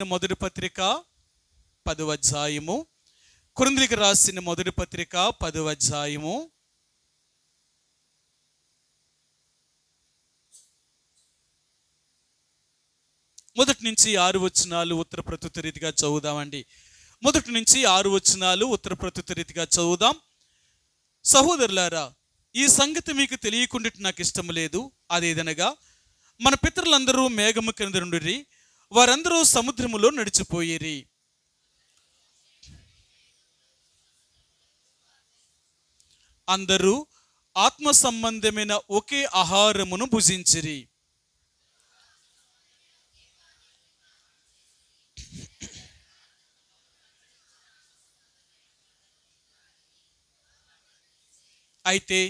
మొదటి పత్రిక 10వ అధ్యాయము. కొరింథీయులకు రాసిన మొదటి పత్రిక 10వ అధ్యాయము. మొదటి నుంచి 6 వచనాలు ఉత్తర ప్రత్యుత్తర రీతిగా చదువుదామండి. మొదటి నుంచి 6 వచనాలు ఉత్తర ప్రత్యుత్తర రీతిగా చదువుదాం. సహోదరులారా, ఈ సంగతి మీకు తెలియకుండా నాకు ఇష్టం లేదు. అదేదనగా, మన పితరులందరూ మేఘము కింద నుండిరి, వారందరూ సముద్రములో నడిచిపోయిరి. అందరూ ఆత్మ సంబంధమైన ఒకే ఆహారమును భుజించిరి. అయితే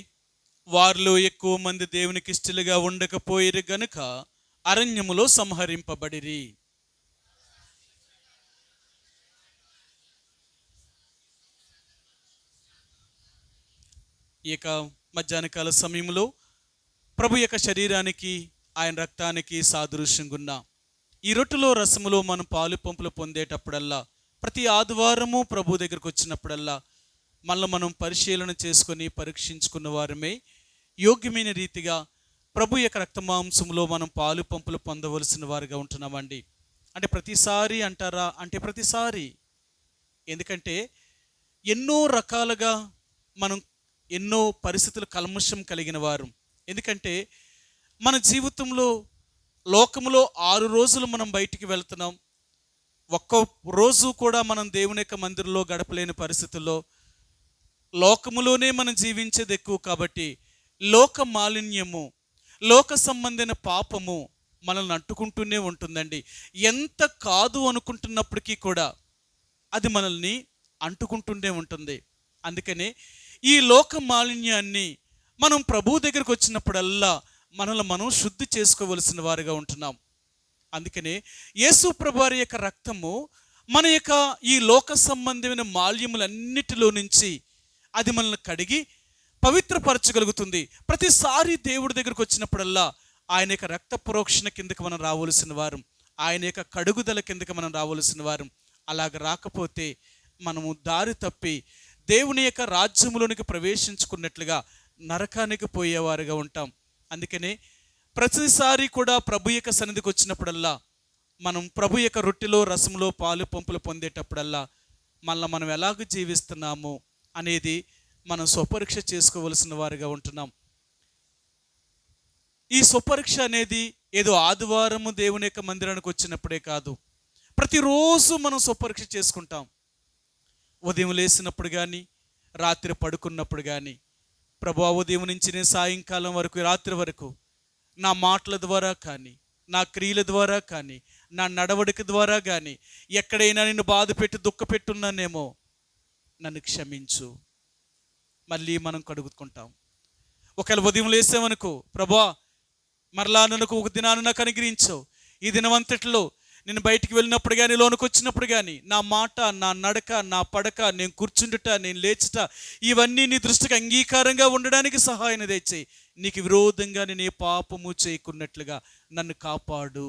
వారిలో ఎక్కువ మంది దేవునికి ఇష్టలుగా ఉండకపోయిరు గనుక అరణ్యములో సంహరింపబడిరి. ఇక మధ్యాహ్న కాల సమయంలో ప్రభు యొక్క శరీరానికి ఆయన రక్తానికి సాదృశ్యంగున్న ఈ రొట్టెలో రసములో మనం పాలు పంపులు పొందేటప్పుడల్లా, ప్రతి ఆదివారము ప్రభు దగ్గరకు వచ్చినప్పుడల్లా మళ్ళీ మనం పరిశీలన చేసుకొని పరీక్షించుకున్న వారమే యోగ్యమైన రీతిగా ప్రభు యొక్క రక్తమాంసంలో మనం పాలు పంపులు పొందవలసిన వారిగా ఉంటున్నామండి. అంటే ప్రతిసారి అంటారా? అంటే ప్రతిసారి. ఎందుకంటే ఎన్నో రకాలుగా మనం ఎన్నో పరిస్థితులు కల్మషం కలిగిన వారు. ఎందుకంటే మన జీవితంలో లోకములో 6 రోజులు మనం బయటికి వెళ్తున్నాం. ఒక్క రోజు కూడా మనం దేవుని యొక్క మందిరంలో గడపలేని పరిస్థితుల్లో లోకములోనే మనం జీవించేది ఎక్కువ. కాబట్టి లోక మాలిన్యము, లోక సంబంధమైన పాపము మనల్ని అంటుకుంటూనే ఉంటుందండి. ఎంత కాదు అనుకుంటున్నప్పటికీ కూడా అది మనల్ని అంటుకుంటూనే ఉంటుంది. అందుకనే ఈ లోక మాలిన్యాన్ని మనం ప్రభు దగ్గరకు వచ్చినప్పుడల్లా మనల్ని మనం శుద్ధి చేసుకోవలసిన వారిగా ఉంటున్నాం. అందుకనే యేసు ప్రభువారి యొక్క రక్తము మన యొక్క ఈ లోక సంబంధమైన మాలిన్యములన్నిటిలో నుంచి అది మనల్ని కడిగి పవిత్రపరచగలుగుతుంది. ప్రతిసారి దేవుడి దగ్గరకు వచ్చినప్పుడల్లా ఆయన యొక్క రక్త ప్రోక్షణ కిందకి మనం రావలసిన వారం, ఆయన యొక్క కడుగుదల కిందకి మనం రావలసిన వారం. అలాగ రాకపోతే మనము దారి తప్పి దేవుని యొక్క రాజ్యములోనికి ప్రవేశించుకున్నట్లుగా నరకానికి పోయేవారుగా ఉంటాం. అందుకనే ప్రతిసారి కూడా ప్రభు యొక్క సన్నిధికి వచ్చినప్పుడల్లా, మనం ప్రభు యొక్క రొట్టెలో రసంలో పాలు పంపులు పొందేటప్పుడల్లా మళ్ళీ మనం ఎలాగ జీవిస్తున్నాము అనేది మనం స్వపరీక్ష చేసుకోవలసిన వారిగా ఉంటున్నాం. ఈ స్వపరీక్ష అనేది ఏదో ఆదివారము దేవుని యొక్క మందిరానికి వచ్చినప్పుడే కాదు, ప్రతిరోజు మనం స్వపరీక్ష చేసుకుంటాం. ఉదయం లేసినప్పుడు కానీ, రాత్రి పడుకున్నప్పుడు కానీ, ప్రభువా ఉదయం నుంచి నేను సాయంకాలం వరకు, రాత్రి వరకు నా మాటల ద్వారా కానీ, నా క్రియల ద్వారా కానీ, నా నడవడిక ద్వారా కానీ ఎక్కడైనా నిన్ను బాధ పెట్టి దుఃఖపెట్టున్నానేమో నన్ను క్షమించు. మళ్ళీ మనం కడుగుకుంటాం. ఒకవేళ ఉదయం లేసామనుకో, ప్రభువా మరలా నన్ను ఒక దినాన్ని నాకు అనుగ్రహించు. ఈ దినమంతటిలో నేను బయటికి వెళ్ళినప్పుడు కానీ, లోనికి వచ్చినప్పుడు కానీ, నా మాట, నా నడక, నా పడక, నేను కూర్చుండుట, నేను లేచుట, ఇవన్నీ నీ దృష్టికి అంగీకారంగా ఉండడానికి సహాయం తెచ్చేయి. నీకు విరోధంగా నేను ఏ పాపము చేయకున్నట్లుగా నన్ను కాపాడు.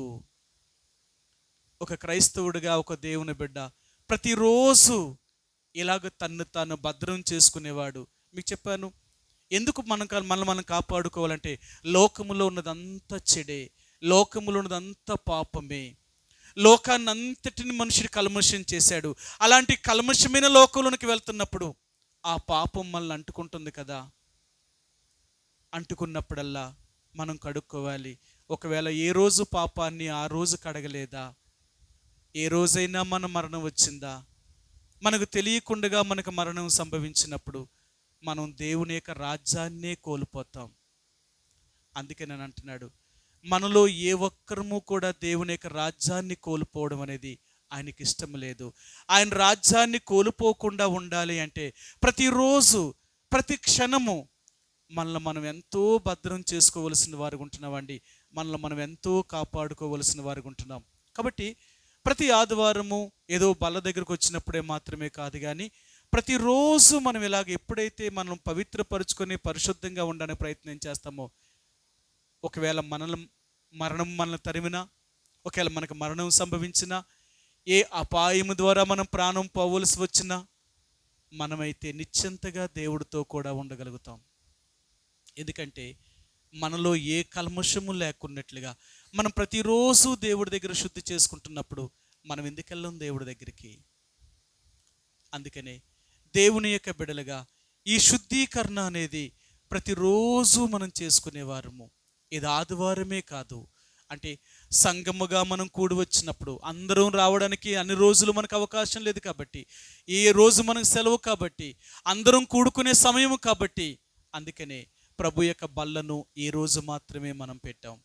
ఒక క్రైస్తవుడిగా, ఒక దేవుని బిడ్డ ప్రతిరోజు ఇలాగ తన్ను తాను భద్రం చేసుకునేవాడు. మీకు చెప్పాను ఎందుకు మనం కాపాడుకోవాలంటే, లోకములో ఉన్నదంతా చెడే, లోకములో ఉన్నదంతా పాపమే. లోకాన్ని అంతటిని మనుషుడు కల్మషం చేశాడు. అలాంటి కల్మషమైన లోకంలోనికి వెళ్తున్నప్పుడు ఆ పాపం మనల్ని అంటుకుంటుంది కదా. అంటుకున్నప్పుడల్లా మనం కడుక్కోవాలి. ఒకవేళ ఏ రోజు పాపాన్ని ఆ రోజు కడగలేదా, ఏ రోజైనా మన మరణం వచ్చిందా, మనకు తెలియకుండా మనకు మరణం సంభవించినప్పుడు మనం దేవుని యొక్క రాజ్యాన్నే కోల్పోతాం. అందుకే నేను అంటున్నాడు, మనలో ఏ ఒక్కరము కూడా దేవుని యొక్క రాజ్యాన్ని కోల్పోవడం అనేది ఆయనకి ఇష్టం లేదు. ఆయన రాజ్యాన్ని కోల్పోకుండా ఉండాలి అంటే ప్రతిరోజు, ప్రతి క్షణము మనల్ని మనం ఎంతో భద్రం చేసుకోవలసిన వారు ఉంటున్నామండి. మనల్ని మనం ఎంతో కాపాడుకోవలసిన వారు ఉంటున్నాం. కాబట్టి ప్రతి ఆదివారము ఏదో బల్ల దగ్గరకు వచ్చినప్పుడే మాత్రమే కాదు, కానీ ప్రతిరోజు మనం ఇలాగ ఎప్పుడైతే మనం పవిత్రపరుచుకొని పరిశుద్ధంగా ఉండడానికి ప్రయత్నం చేస్తామో, ఒకవేళ మరణం మనల్ని తరిమినా, ఒకవేళ మనకు మరణం సంభవించినా, ఏ అపాయము ద్వారా మనం ప్రాణం పోవలసి వచ్చినా మనమైతే నిశ్చింతగా దేవుడితో కూడా ఉండగలుగుతాం. ఎందుకంటే మనలో ఏ కల్మషము లేకున్నట్లుగా మనం ప్రతిరోజు దేవుడి దగ్గర శుద్ధి చేసుకుంటున్నప్పుడు మనం ఎందుకు వెళ్ళాం దేవుడి దగ్గరికి? అందుకనే దేవుని యొక్క బిడలుగా ఈ శుద్ధీకరణ అనేది ప్రతిరోజు మనం చేసుకునేవారము. ఇది ఆదివారమే కాదు, అంటే సంఘముగా మనం కూడి వచ్చినప్పుడు అందరం రావడానికి అన్ని రోజులు మనకు అవకాశం లేదు కాబట్టి, ఏ రోజు మనకు సెలవు కాబట్టి, అందరం కూడుకునే సమయం కాబట్టి, అందుకనే ప్రభు యొక్క బల్లను ఈ రోజు మాత్రమే మనం పెట్టాం.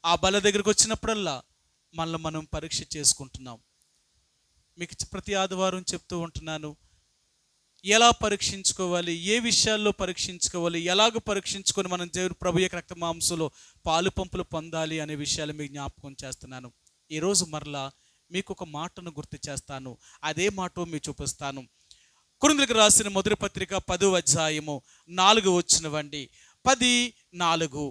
ఆ బల్ల దగ్గరికి వచ్చినప్పుడల్లా మనల్ని మనం పరీక్ష చేసుకుంటున్నాం. మీకు ప్రతి ఆదివారం చెప్తూ ఉంటున్నాను, ఎలా పరీక్షించుకోవాలి, ఏ విషయాల్లో పరీక్షించుకోవాలి, ఎలాగ పరీక్షించుకొని మనం దేవుని ప్రభు యొక్క రక్త మాంసంలో పాలు పంపులు పొందాలి అనే విషయాలు మీకు జ్ఞాపకం చేస్తున్నాను. ఈరోజు మరలా మీకు ఒక మాటను గుర్తు చేస్తాను, అదే మాట మీకు చూపిస్తాను. కొరింథీయులకు రాసిన మొదటి పత్రిక 10వ అధ్యాయము 4వ వచనమండి. 10:4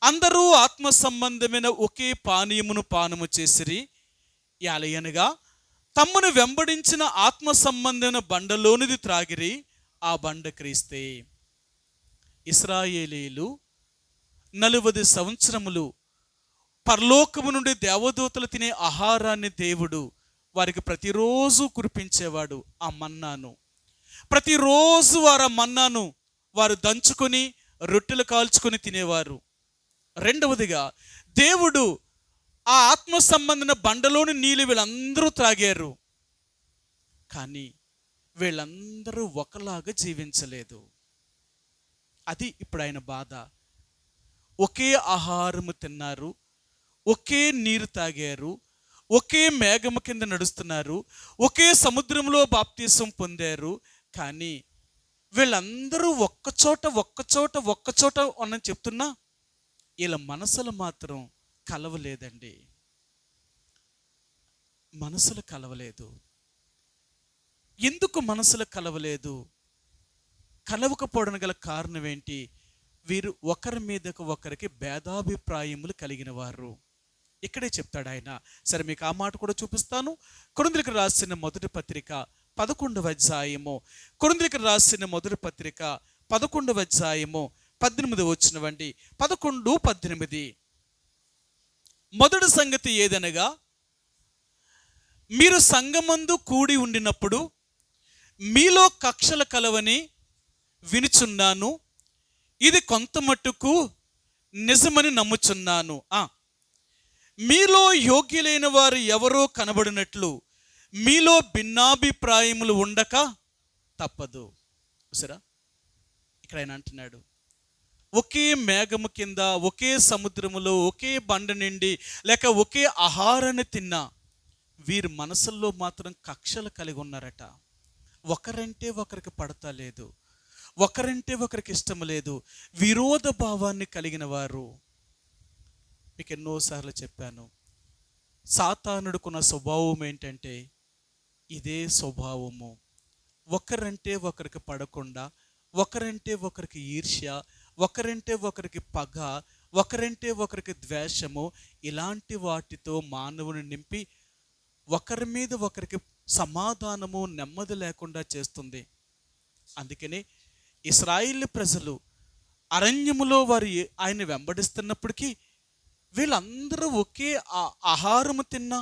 అందరూ ఆత్మ సంబంధమైన ఒకే పానీయమును పానము చేసిరి, యాలయనగా తమ్మును వెంబడించిన ఆత్మ సంబంధమైన బండలోనిది త్రాగిరి, ఆ బండ క్రీస్తే. ఇశ్రాయేలీయులు 40 సంవత్సరములు పరలోకము నుండి దేవదూతలు తినే ఆహారాన్ని దేవుడు వారికి ప్రతిరోజు కురిపించేవాడు. ఆ మన్నాను ప్రతిరోజు వారు ఆ మన్నాను వారు దంచుకొని రొట్టెలు కాల్చుకొని తినేవారు. రెండవదిగా దేవుడు ఆ ఆత్మ సంబంధమైన బండలోని నీళ్ళు వీళ్ళందరూ త్రాగారు, కానీ వీళ్ళందరూ ఒకలాగా జీవించలేదు. అది ఇప్పుడు ఆయన బాధ. ఒకే ఆహారము తిన్నారు, ఒకే నీరు తాగారు, ఒకే మేఘము కింద నడుస్తున్నారు, ఒకే సముద్రంలో బాప్తీసం పొందారు, కానీ వీళ్ళందరూ ఒక్కచోట అని చెప్తున్నా వీళ్ళ మనసులు మాత్రం కలవలేదండి. మనసులు కలవలేదు. ఎందుకు మనసులు కలవలేదు? కలవకపోవడానికి గల కారణం ఏంటి? వీరు ఒకరి మీదకు ఒకరికి భేదాభిప్రాయములు కలిగిన వారు. ఇక్కడే చెప్తాడు ఆయన. సరే, మీకు ఆ మాట కూడా చూపిస్తాను. కొరింథీయులకు రాసిన మొదటి పత్రిక 11వ అధ్యాయము, కొరింథీయులకు రాసిన మొదటి పత్రిక 11వ అధ్యాయము 18 వచనమండి. 11-18. మొదటి సంగతి ఏదనగా, మీరు సంఘమందు కూడి ఉండినప్పుడు మీలో కక్షలు కలవని వినుచున్నాను, ఇది కొంత మట్టుకు నిజమని నమ్ముచున్నాను. మీలో యోగ్యులైన వారు ఎవరో కనబడినట్లు మీలో భిన్నాభిప్రాయములు ఉండక తప్పదు. సరే, ఇక్కడ ఆయన అంటున్నాడు, ఒకే మేఘము కింద, ఒకే సముద్రములో, ఒకే బండ నిండి, లేక ఒకే ఆహారాన్ని తిన్నా వీరి మనసుల్లో మాత్రం కక్షలు కలిగి ఉన్నారట. ఒకరంటే ఒకరికి పడతా లేదు, ఒకరంటే ఒకరికి ఇష్టం లేదు, విరోధ భావాన్ని కలిగిన వారు. మీకు ఎన్నోసార్లు చెప్పాను, సాతానుడుకున్న స్వభావం ఏంటంటే ఇదే స్వభావము. ఒకరంటే ఒకరికి పడకుండా, ఒకరంటే ఒకరికి ఈర్ష్య, ఒకరంటే ఒకరికి పగ, ఒకరంటే ఒకరికి ద్వేషము, ఇలాంటి వాటితో మానవుని నింపి ఒకరి మీద ఒకరికి సమాధానము, నెమ్మది లేకుండా చేస్తుంది. అందుకనే ఇశ్రాయేలు ప్రజలు అరణ్యములో వారు ఆయన వెంబడిస్తున్నప్పటికీ వీళ్ళందరూ ఒకే ఆహారము తిన్నా,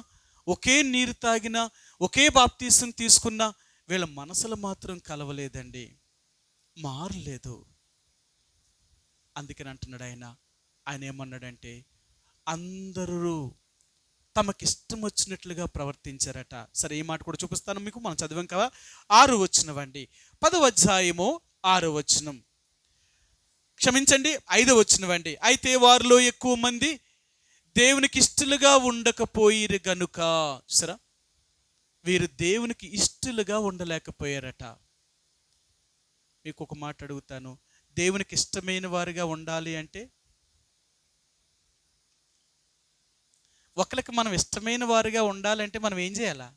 ఒకే నీరు తాగినా, ఒకే బాప్తీసం తీసుకున్నా వీళ్ళ మనసులు మాత్రం కలవలేదండి, మారలేదు. అందుకని అంటున్నాడు ఆయన ఏమన్నాడంటే, అందరూ తమకిష్టం వచ్చినట్లుగా ప్రవర్తించారట. సరే, ఈ మాట కూడా చూపిస్తాను మీకు. మనం చదివాం కదా. 6 వచనమండి. 10వ అధ్యాయము 6వ వచనం, క్షమించండి 5వ వచనమండి. అయితే వారిలో ఎక్కువ మంది దేవునికి ఇష్టలుగా ఉండకపోయిరు గనుక, సరే, వీరు దేవునికి ఇష్టలుగా ఉండలేకపోయారట. మీకు ఒక మాట అడుగుతాను, దేవునికి ఇష్టమైన వారిగా ఉండాలి అంటే, ఒకరికి మనం ఇష్టమైన వారిగా ఉండాలంటే మనం ఏం చేయాలా?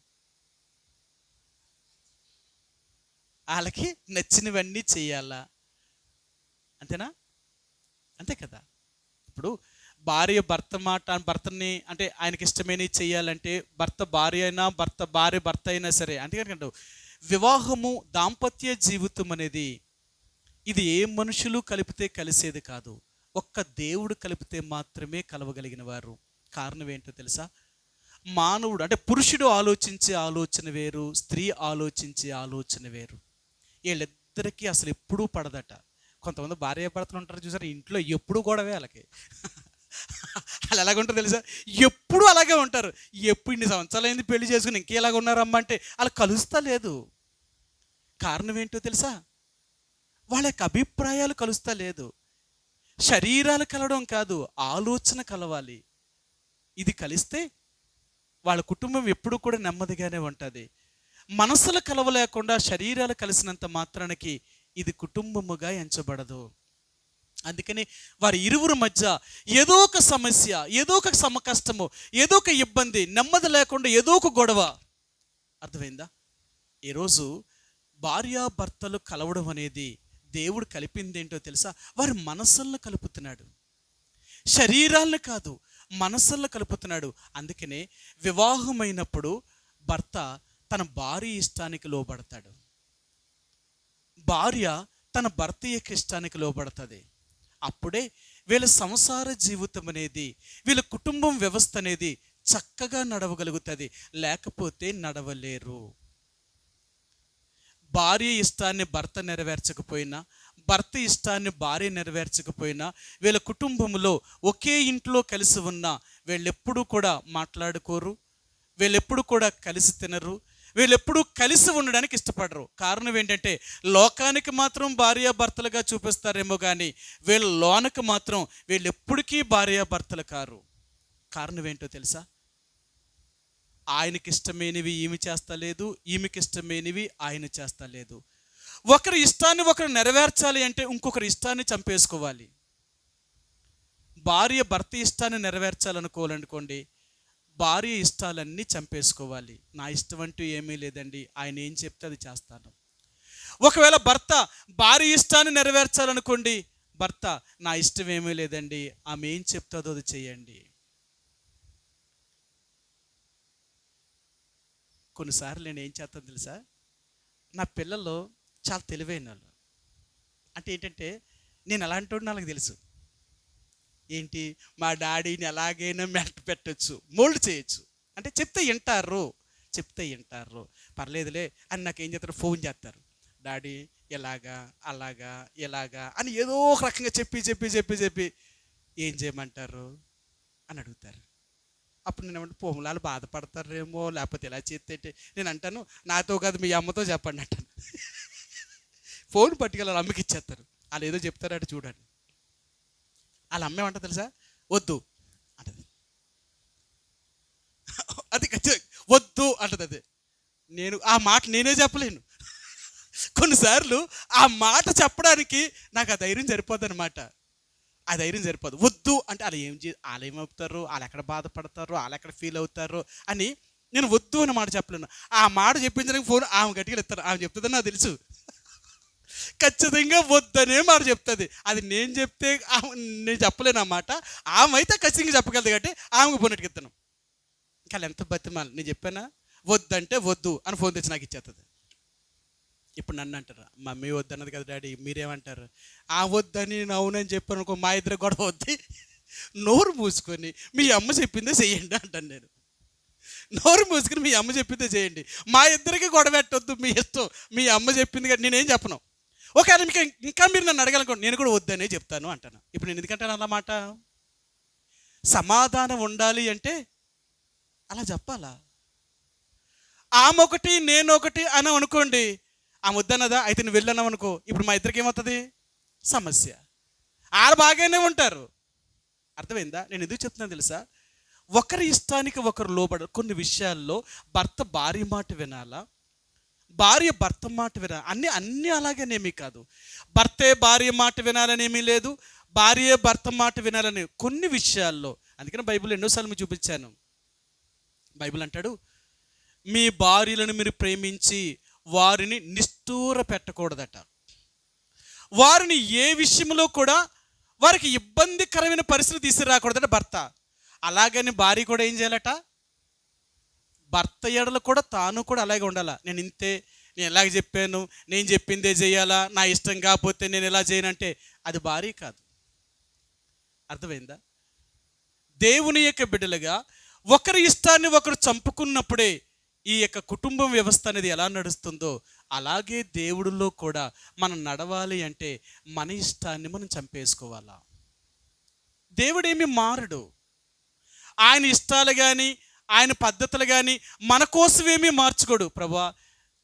వాళ్ళకి నచ్చినవన్నీ చేయాలా? అంతేనా? అంతే కదా. ఇప్పుడు భార్య భర్తని అంటే ఆయనకి ఇష్టమైనవి చేయాలంటే భర్త భార్య అయినా భర్త అయినా సరే. అంతేకాదు వివాహము దాంపత్య జీవితం అనేది ఇది ఏ మనుషులు కలిపితే కలిసేది కాదు, ఒక్క దేవుడు కలిపితే మాత్రమే కలవగలిగిన వారు. కారణం ఏంటో తెలుసా? మానవుడు అంటే పురుషుడు ఆలోచించే ఆలోచన వేరు, స్త్రీ ఆలోచించే ఆలోచన వేరు. వీళ్ళిద్దరికీ అసలు ఎప్పుడూ పడదట. కొంతమంది భార్యాభర్తలు ఉంటారు చూసారు, ఇంట్లో ఎప్పుడు గొడవే వాళ్ళకి. వాళ్ళు ఎలాగుంటారు తెలుసా? ఎప్పుడు అలాగే ఉంటారు. ఎప్పుడు ఇన్ని సంవత్సరాలు అయింది పెళ్లి చేసుకుని ఇంకేలాగా ఉన్నారమ్మా అంటే వాళ్ళు కలుస్తా లేదు. కారణం ఏంటో తెలుసా? వాళ్ళ యొక్క అభిప్రాయాలు కలుస్తా లేదు. శరీరాలు కలవడం కాదు, ఆలోచన కలవాలి. ఇది కలిస్తే వాళ్ళ కుటుంబం ఎప్పుడు కూడా నెమ్మదిగానే ఉంటుంది. మనసులు కలవలేకుండా శరీరాలు కలిసినంత మాత్రానికి ఇది కుటుంబముగా ఎంచబడదు. అందుకని వారి ఇరువురు మధ్య ఏదో ఒక సమస్య, ఏదో ఒక కష్టము, ఏదో ఒక ఇబ్బంది, నెమ్మది లేకుండా ఏదో ఒక గొడవ. అర్థమైందా? ఈరోజు భార్యాభర్తలు కలవడం అనేది దేవుడు కలిపింది ఏంటో తెలుసా? వారి మనస్సులను కలుపుతున్నాడు, శరీరాలను కాదు, మనస్సులను కలుపుతున్నాడు. అందుకనే వివాహమైనప్పుడు భర్త తన భార్య ఇష్టానికి లోబడతాడు, భార్య తన భర్త యొక్క ఇష్టానికి లోబడుతుంది. అప్పుడే వీళ్ళ సంసార జీవితం అనేది, వీళ్ళ కుటుంబం వ్యవస్థ అనేది చక్కగా నడవగలుగుతుంది. లేకపోతే నడవలేరు. భార్య ఇష్టాన్ని భర్త నెరవేర్చకపోయినా, భర్త ఇష్టాన్ని భార్య నెరవేర్చకపోయినా, వీళ్ళ కుటుంబంలో ఒకే ఇంట్లో కలిసి ఉన్నా వీళ్ళెప్పుడూ కూడా మాట్లాడుకోరు, వీళ్ళెప్పుడు కూడా కలిసి తినరు, వీళ్ళెప్పుడూ కలిసి ఉండడానికి ఇష్టపడరు. కారణం ఏంటంటే లోకానికి మాత్రం భార్యాభర్తలుగా చూపిస్తారేమో కానీ వీళ్ళ లోనకు మాత్రం వీళ్ళు ఎప్పటికీ భార్యాభర్తలు కారు. కారణం ఏంటో తెలుసా? ఆయనకి ఇష్టమైనవి ఈమె చేస్తలేదు, ఈమెకి ఇష్టమైనవి ఆయన చేస్తలేదు. ఒకరి ఇష్టాన్ని ఒకరు నెరవేర్చాలి అంటే ఇంకొకరి ఇష్టాన్ని చంపేసుకోవాలి. భార్య భర్త ఇష్టాన్ని నెరవేర్చాలనుకోవాలనుకోండి, భార్య ఇష్టాలన్నీ చంపేసుకోవాలి. నా ఇష్టం అంటూ ఏమీ లేదండి, ఆయన ఏం చెప్తే అది చేస్తాను. ఒకవేళ భర్త భార్య ఇష్టాన్ని నెరవేర్చాలనుకోండి, భర్త నా ఇష్టం ఏమీ లేదండి, ఆమె ఏం చెప్తుందో అది చేయండి. కొన్నిసార్లు నేను ఏం చేస్తాను తెలుసా? నా పిల్లలు చాలా తెలివైన వాళ్ళు. అంటే ఏంటంటే నేను ఎలాంటి వాడిని వాళ్ళకి తెలుసు. ఏంటి, మా డాడీని ఎలాగైనా మెంట పెట్టచ్చు, మోల్డ్ చేయొచ్చు. అంటే చెప్తే వింటారు, పర్లేదులే అని నాకు ఏం చేస్తారు, ఫోన్ చేస్తారు. డాడీ ఎలాగా అలాగా ఎలాగా అని ఏదో ఒక రకంగా చెప్పి ఏం చేయమంటారు అని అడుగుతారు. అప్పుడు నేను ఏమంటే పోములాలు బాధపడతారేమో, లేకపోతే ఇలా చేస్తే నేను అంటాను, నాతో కాదు మీ అమ్మతో చెప్పండి అంటాను. ఫోన్ పట్టుకెళ్ళాలి, అమ్మకి ఇచ్చేస్తారు. వాళ్ళు ఏదో చెప్తారట చూడండి. వాళ్ళ అమ్మ ఏమంటారు తెలుసా? వద్దు అంటది. అది ఖచ్చితంగా వద్దు అంటది. అదే నేను ఆ మాట నేనే చెప్పలేను. కొన్నిసార్లు ఆ మాట చెప్పడానికి నాకు ఆ ధైర్యం సరిపోదు అనమాట. ఆ ధైర్యం సరిపోదు. వద్దు అంటే వాళ్ళు ఏమవుతారు, వాళ్ళు ఎక్కడ బాధపడతారు, వాళ్ళు ఎక్కడ ఫీల్ అవుతారు అని నేను వద్దు అన్న మాట చెప్పలేను. ఆ మాట చెప్పించడానికి ఫోన్ ఆమె గట్టిగా ఇస్తారు. ఆమె చెప్తుందని నాకు తెలుసు, ఖచ్చితంగా వద్దనే మాట చెప్తుంది. అది నేను చెప్తే నేను చెప్పలేను అన్నమాట. ఆమె అయితే ఖచ్చితంగా చెప్పగలదు కాబట్టి ఆమెకు ఫోన్ ఎట్టుకెత్తాను. ఇంకా ఎంత బతిమాలి, నేను చెప్పానా వద్దంటే వద్దు అని ఫోన్ తెచ్చి నాకు ఇచ్చేస్తుంది. ఇప్పుడు నన్ను అంటారు, మమ్మీ వద్దన్నది కదా డాడీ, మీరేమంటారు? ఆ వద్దని నేను అవునని చెప్పాను అనుకో, మా ఇద్దరు గొడవ వద్ది. నోరు మూసుకొని మీ అమ్మ చెప్పిందే చేయండి అంటాను నేను. నోరు మూసుకొని మీ అమ్మ చెప్పిందే చేయండి, మా ఇద్దరికి గొడవ పెట్టొద్దు, మీ ఇష్టం, మీ అమ్మ చెప్పింది కదా. నేనేం చెప్పను. ఒకవేళ ఇంకా మీరు నన్ను అడగాలనుకోండి, నేను కూడా వద్దనే చెప్తాను అంటాను. ఇప్పుడు నేను ఎందుకంటాను అన్నమాట? సమాధానం ఉండాలి అంటే అలా చెప్పాలా? ఆమె ఒకటి నేను ఒకటి అని అనుకోండి, ఆమె వద్దన్నదా, అయితే నువ్వు వెళ్ళన్నావు అనుకో, ఇప్పుడు మా ఇద్దరికి ఏమవుతుంది? సమస్య. ఆడ బాగానే ఉంటారు. అర్థమైందా? నేను ఎందుకు చెప్తున్నాను తెలుసా? ఒకరి ఇష్టానికి ఒకరు లోబడరు. కొన్ని విషయాల్లో భర్త భార్య మాట వినాలా, భార్య భర్త మాట వినాలి. అన్నీ అలాగేనేమీ కాదు. భర్తే భార్య మాట వినాలనేమీ లేదు, భార్య భర్త మాట వినాలని కొన్ని విషయాల్లో. అందుకని బైబిల్ ఎన్నోసార్లు మీకు చూపించాను. బైబిల్ అంటాడు, మీ భార్యలను మీరు ప్రేమించి వారిని నిష్ఠూర పెట్టకూడదట. వారిని ఏ విషయంలో కూడా వారికి ఇబ్బందికరమైన పరిస్థితులు తీసుకురాకూడదట భర్త. అలాగని భార్య కూడా ఏం చేయాలట? భర్త ఎడల కూడా తాను కూడా అలాగే ఉండాలా. నేను ఇంతే, నేను ఎలాగ చెప్పాను, నేను చెప్పిందే చేయాలా, నా ఇష్టం కాకపోతే నేను ఎలా చేయనంటే అది భార్య కాదు. అర్థమైందా? దేవుని యొక్క బిడ్డలుగా ఒకరి ఇష్టాన్ని ఒకరు చంపుకున్నప్పుడే ఈ యొక్క కుటుంబం వ్యవస్థ అనేది ఎలా నడుస్తుందో అలాగే దేవుడిలో కూడా మనం నడవాలి. అంటే మన ఇష్టాన్ని మనం చంపేసుకోవాలా. దేవుడేమి మారడు. ఆయన ఇష్టాలు కానీ ఆయన పద్ధతులు కానీ మన కోసమేమీ మార్చుకోడు. ప్రభువా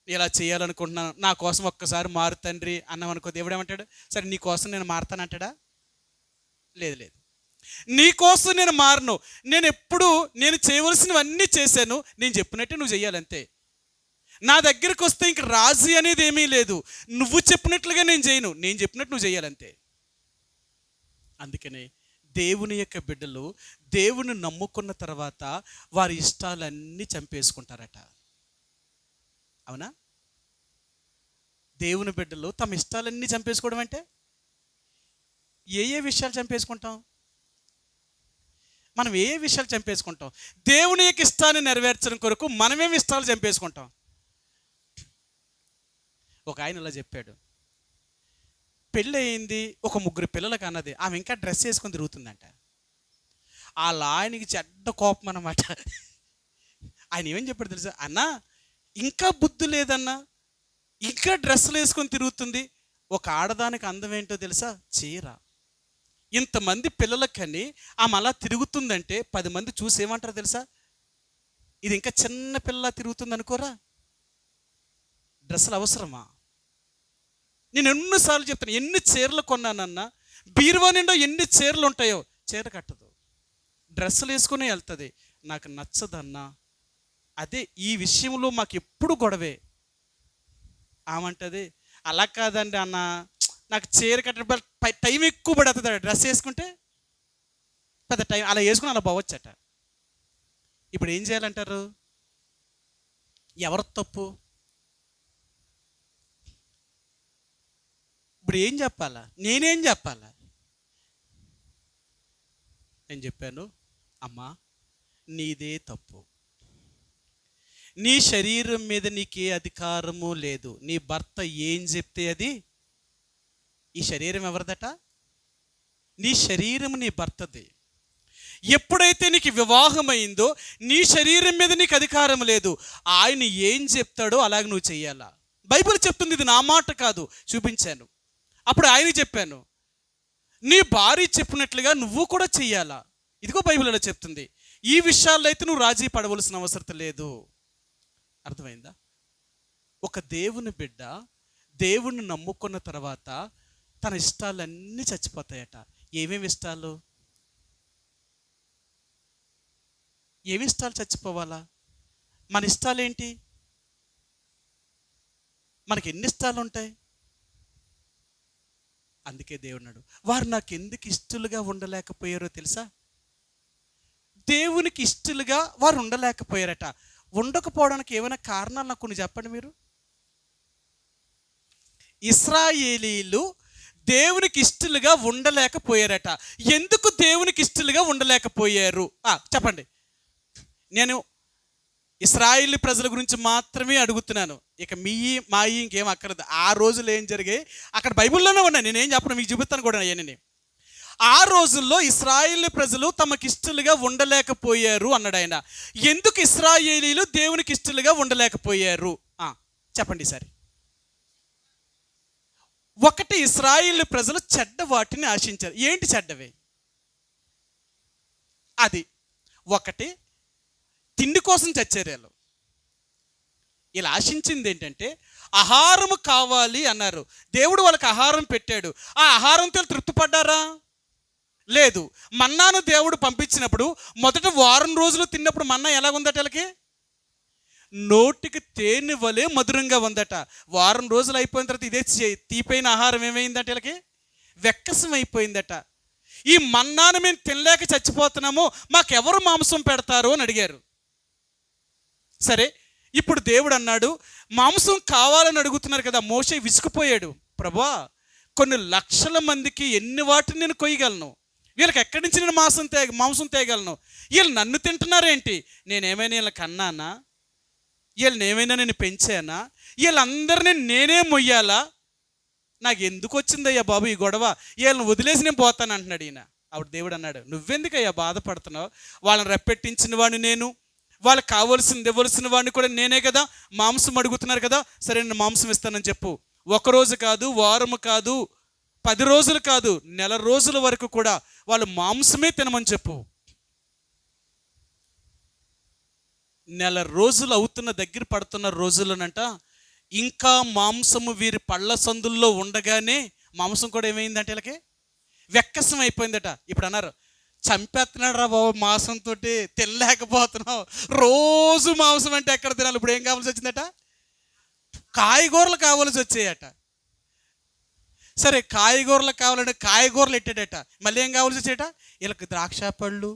ఇలా చేయాలనుకుంటున్నాను, నా కోసం ఒక్కసారి మారు తండ్రి అన్నామనుకో, దేవుడు ఏమంటాడు? సరే నీ కోసం నేను మారుతానంటాడా? లేదు లేదు, నీ కోసం నేను మారను. నేను చేయవలసినవన్నీ చేశాను, నేను చెప్పినట్టే నువ్వు చెయ్యాలంతే. నా దగ్గరికి వస్తే ఇంక రాజీ అనేది ఏమీ లేదు. నువ్వు చెప్పినట్లుగా నేను చేయను, నేను చెప్పినట్టు నువ్వు చేయాలంతే. అందుకనే దేవుని యొక్క బిడ్డలు దేవుని నమ్ముకున్న తర్వాత వారి ఇష్టాలన్నీ చంపేసుకుంటారట. అవునా? దేవుని బిడ్డలు తమ ఇష్టాలన్నీ చంపేసుకోవడం అంటే ఏ విషయాలు చంపేసుకుంటాం? మనం ఏ విషయాలు చంపేసుకుంటాం? దేవుని యొక్క ఇష్టాన్ని నెరవేర్చడం కొరకు మనమేమి ఇష్టాలు చంపేసుకుంటాం? ఒక ఆయన ఇలా చెప్పాడు, పెళ్ళి అయింది, ఒక 3 పిల్లలకు అన్నది, ఆమె ఇంకా డ్రెస్ వేసుకొని తిరుగుతుందంట. వాళ్ళ ఆయనకి చెడ్డ కోపం అన్నమాట. ఆయన ఏమని చెప్పాడు తెలుసా? అన్నా ఇంకా బుద్ధి లేదన్నా, ఇంకా డ్రెస్సులు వేసుకొని తిరుగుతుంది. ఒక ఆడదానికి అందం ఏంటో తెలుసా? చీర. ఇంతమంది పిల్లలకని ఆమె అలా తిరుగుతుందంటే 10 మంది చూసి ఏమంటారు తెలుసా? ఇది ఇంకా చిన్న పిల్ల తిరుగుతుంది అనుకోరా? డ్రెస్సులు అవసరమా? నేను ఎన్నిసార్లు చెప్తాను, ఎన్ని చీరలు కొన్నానన్నా, బీరువా నిండా ఎన్ని చీరలు ఉంటాయో, చీర కట్టదు, డ్రెస్సులు వేసుకుని వెళ్తుంది. నాకు నచ్చదన్నా. అదే ఈ విషయంలో మాకు ఎప్పుడు గొడవే. ఆమంటది, అలా కాదండి అన్న, నాకు చీర కట్టడం టైం ఎక్కువ పడుతుంది, డ్రెస్ వేసుకుంటే పెద్ద టైం, అలా వేసుకుని అలా పోవచ్చట. ఇప్పుడు ఏం చేయాలంటారు? ఎవరు తప్పు? ఇప్పుడు ఏం చెప్పాలా? నేనేం చెప్పాలా? నేను చెప్పాను, అమ్మా నీదే తప్పు. నీ శరీరం మీద నీకే అధికారము లేదు. నీ భర్త ఏం చెప్తే అది. ఈ శరీరం ఎవరిదట? నీ శరీరం నీ భర్తది. ఎప్పుడైతే నీకు వివాహమైందో నీ శరీరం మీద నీకు అధికారం లేదు. ఆయన ఏం చెప్తాడో అలాగే నువ్వు చెయ్యాలా. బైబిల్ చెప్తుంది, ఇది నా మాట కాదు, చూపించాను. అప్పుడు ఆయన చెప్పాను, నీ భార్య చెప్పినట్లుగా నువ్వు కూడా చెయ్యాలా. ఇదిగో బైబిల్ అలా చెప్తుంది. ఈ విషయాల్లో అయితే నువ్వు రాజీ పడవలసిన అవసరం లేదు. అర్థమైందా? ఒక దేవుని బిడ్డ దేవుణ్ణి నమ్ముకున్న తర్వాత తన ఇష్టాలన్నీ చచ్చిపోతాయట. ఏమేమి ఇష్టాలు? ఏమి ఇష్టాలు చచ్చిపోవాలా? మన ఇష్టాలు ఏంటి? మనకి ఎన్ని ఇష్టాలు ఉంటాయి? అందుకే దేవుడు, వారు నాకు ఎందుకు ఇష్టలుగా ఉండలేకపోయారో తెలుసా? దేవునికి ఇష్టలుగా వారు ఉండలేకపోయారట. ఉండకపోవడానికి ఏమైనా కారణాలు నాకు కొన్ని చెప్పండి మీరు. ఇశ్రాయేలీలు దేవునికి ఇష్టలుగా ఉండలేకపోయారట. ఎందుకు దేవునికి ఇష్టలుగా ఉండలేకపోయారు చెప్పండి. నేను ఇశ్రాయేలు ప్రజల గురించి మాత్రమే అడుగుతున్నాను, ఇక మా ఇంకేం అక్కర్లేదు. ఆ రోజులు ఏం జరిగాయి అక్కడ బైబిల్లోనే ఉన్నాయి, నేనేం చెప్పను, మీకు చూపిస్తాను కూడా. నేను ఆ రోజుల్లో ఇశ్రాయేలు ప్రజలు తమకి ఇష్టలుగా ఉండలేకపోయారు అన్నాడు ఆయన. ఎందుకు ఇశ్రాయేలీలు దేవునికి ఇష్టలుగా ఉండలేకపోయారు చెప్పండి సరే. ఒకటి, ఇశ్రాయేలు ప్రజలు చెడ్డ వాటిని ఆశించారు. ఏంటి చెడ్డవి? అది ఒకటి, తిండి కోసం చచ్చారు వీళ్ళు. ఇలా ఆశించింది ఏంటంటే ఆహారము కావాలి అన్నారు. దేవుడు వాళ్ళకి ఆహారం పెట్టాడు. ఆ ఆహారంతో తృప్తిపడ్డారా? లేదు. మన్నాను దేవుడు పంపించినప్పుడు మొదట వారం రోజులు తిన్నప్పుడు మన్నా ఎలాగుందట వీళ్ళకి? నోటికి తేనె వలె మధురంగా ఉందట. వారం రోజులు అయిపోయిన తర్వాత ఇదే తీపైన ఆహారం ఏమైందట వీళ్ళకి? వెక్కసం అయిపోయిందట. ఈ మన్నాను మేము తినలేక చచ్చిపోతున్నాము, మాకెవరు మాంసం పెడతారు అని అడిగారు. సరే, ఇప్పుడు దేవుడు అన్నాడు, మాంసం కావాలని అడుగుతున్నారు కదా. మోషే విసుకుపోయాడు, ప్రభువా కొన్ని లక్షల మందికి ఎన్ని వాటిని నేను కొయ్యగలను? వీళ్ళకి ఎక్కడి నుంచి నేను మాంసం తేగలను? వీళ్ళు నన్ను తింటున్నారేంటి? నేనేమైనా వీళ్ళకి అన్నానా? వీళ్ళని ఏమైనా నేను పెంచానా? వీళ్ళందరినీ నేనే మొయ్యాలా? నాకు ఎందుకు వచ్చిందయ్యా బాబు ఈ గొడవ? వీళ్ళని వదిలేసి నేను పోతాను అంటున్నాడు ఈయన. అప్పుడు దేవుడు అన్నాడు, నువ్వెందుకయ్యా బాధపడుతున్నావు? వాళ్ళని రెప్పెట్టించిన వాడిని నేను, వాళ్ళకి కావాల్సింది ఇవ్వాల్సిన వాడిని కూడా నేనే కదా. మాంసం అడుగుతున్నారు కదా, సరే నేను మాంసం ఇస్తానని చెప్పు. ఒకరోజు కాదు, వారము కాదు, 10 రోజులు కాదు, నెల రోజుల వరకు కూడా వాళ్ళు మాంసమే తినమని చెప్పు. నెల రోజులు అవుతున్న దగ్గర పడుతున్న రోజులనంట ఇంకా మాంసము వీరి పళ్ళ సందుల్లో ఉండగానే మాంసం కూడా ఏమైందంటే వీళ్ళకి వెక్కసం అయిపోయిందట. ఇప్పుడు అన్నారు, చంపేస్తున్నాడు రా బాబు మాంసంతో, తినలేకపోతున్నావు, రోజు మాంసం అంటే ఎక్కడ తినాలి? ఇప్పుడు ఏం కావాల్సి వచ్చిందట? కాయగూరలు కావాల్సి వచ్చాయట. సరే కాయగూరలు కావాలంటే కాయగూరలు ఎట్టాడట. మళ్ళీ ఏం కావాల్సి వచ్చాయట? వీళ్ళకి ద్రాక్ష పళ్ళు,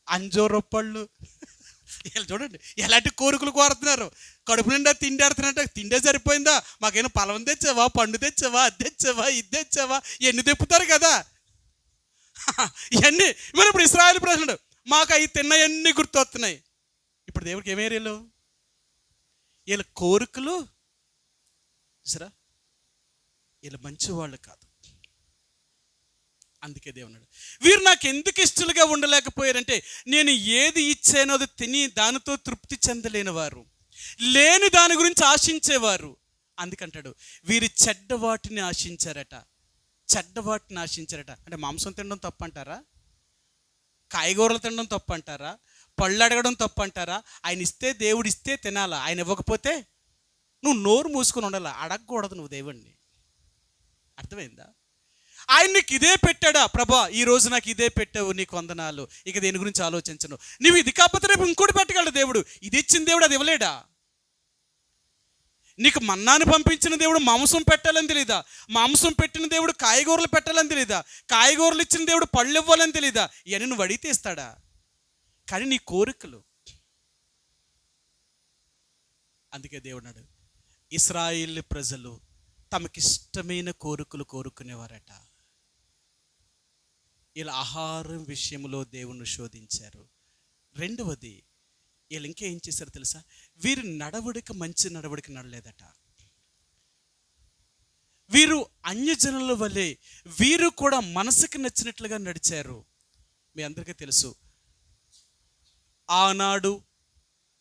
అంజూర పళ్ళు. వీళ్ళు చూడండి ఎలాంటి కోరికలు కోరుతున్నారు. కడుపు నిండా తిండి ఆడుతున్నట్ట. తిండే సరిపోయిందా? మాకేమో పలం తెచ్చావా, పండు తెచ్చావా, అది తెచ్చావా, ఇది తెచ్చావా? ఎన్ని తెప్పుతారు కదా ఇవన్నీ. మరి ఇప్పుడు ఇశ్రాయేలు ప్రజలు మాకు అవి తిన్నవన్నీ గుర్తొస్తున్నాయి. ఇప్పుడు దేవుడికి ఏమేరియలు? వీళ్ళ కోరికలు సరే, వీళ్ళు మంచివాళ్ళు కాదు. అందుకే దేవుడు, వీరు నాకు ఎందుకు ఇష్టలుగా ఉండలేకపోయారంటే, నేను ఏది ఇచ్చానో అది తిని దానితో తృప్తి చెందలేని వారు, లేని దాని గురించి ఆశించేవారు. అందుకంటాడు, వీరు చెడ్డ వాటిని ఆశించారట. అంటే మాంసం తినడం తప్పు అంటారా? కాయగూరలు తినడం తప్పు అంటారా? పళ్ళు అడగడం తప్పు అంటారా? ఆయన ఇస్తే, దేవుడు ఇస్తే తినాలా, ఆయన ఇవ్వకపోతే నువ్వు నోరు మూసుకొని ఉండాలా, అడగకూడదు నువ్వు దేవుణ్ణి. అర్థమైందా? ఆయన నీకు ఇదే పెట్టాడా? ప్రభా ఈ రోజు నాకు ఇదే పెట్టావు, నీకు వందనాలు, ఇక దేని గురించి ఆలోచించను. నువ్వు ఇది కాకపోతే రేపు ఇంకోటి పెట్టగలడు దేవుడు. ఇది ఇచ్చిన దేవుడు అది ఇవ్వలేడా? నీకు మన్నాను పంపించిన దేవుడు మాంసం పెట్టాలని తెలీదా? మాంసం పెట్టిన దేవుడు కాయగూరలు పెట్టాలని తెలీదా? కాయగూరలు ఇచ్చిన దేవుడు పళ్ళు ఇవ్వాలని తెలీదా? ఇవన్నీ నువ్వు అడిగితే ఇస్తాడా? కానీ నీ కోరికలు. అందుకే దేవుడు అన్నాడు, ఇశ్రాయేలు ప్రజలు తమకిష్టమైన కోరికలు కోరుకునేవారట. ఇలా ఆహారం విషయంలో దేవుణ్ణి శోధించారు. రెండవది, వీళ్ళు ఇంకా ఏం చేశారు తెలుసా? వీరు నడవడిక మంచి నడవడిక నడలేదట. వీరు అన్యజనుల వలె వీరు కూడా మనసుకు నచ్చినట్లుగా నడిచారు. మీ అందరికీ తెలుసు, ఆనాడు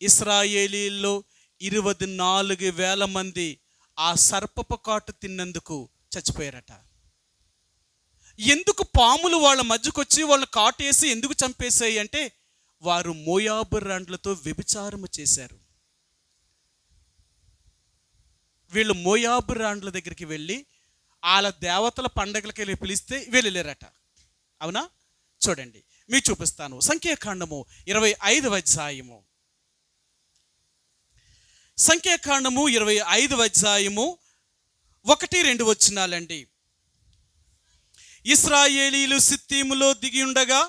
ఇశ్రాయేలీల్లో 24,000 మంది ఆ సర్పపు కాటు తిన్నందుకు చచ్చిపోయారట. ఎందుకు పాములు వాళ్ళ మధ్యకొచ్చి వాళ్ళ కాటేసి ఎందుకు చంపేశాయి అంటే, వారు మోయాబు రాండ్లతో వ్యభిచారము చేశారు. వీళ్ళు మోయాబు రాండ్ల దగ్గరికి వెళ్ళి వాళ్ళ దేవతల పండగలకి వెళ్ళి పిలిస్తే వెళ్ళలేరట. అవునా? చూడండి, మీకు చూపిస్తాను. సంఖ్యాకాండము 25వ అధ్యాయము. సంఖ్యాకాండము 25వ అధ్యాయము 1-2 వచనాలండి. ఇశ్రాయేలీలు సిత్తీములో దిగి ఉండగా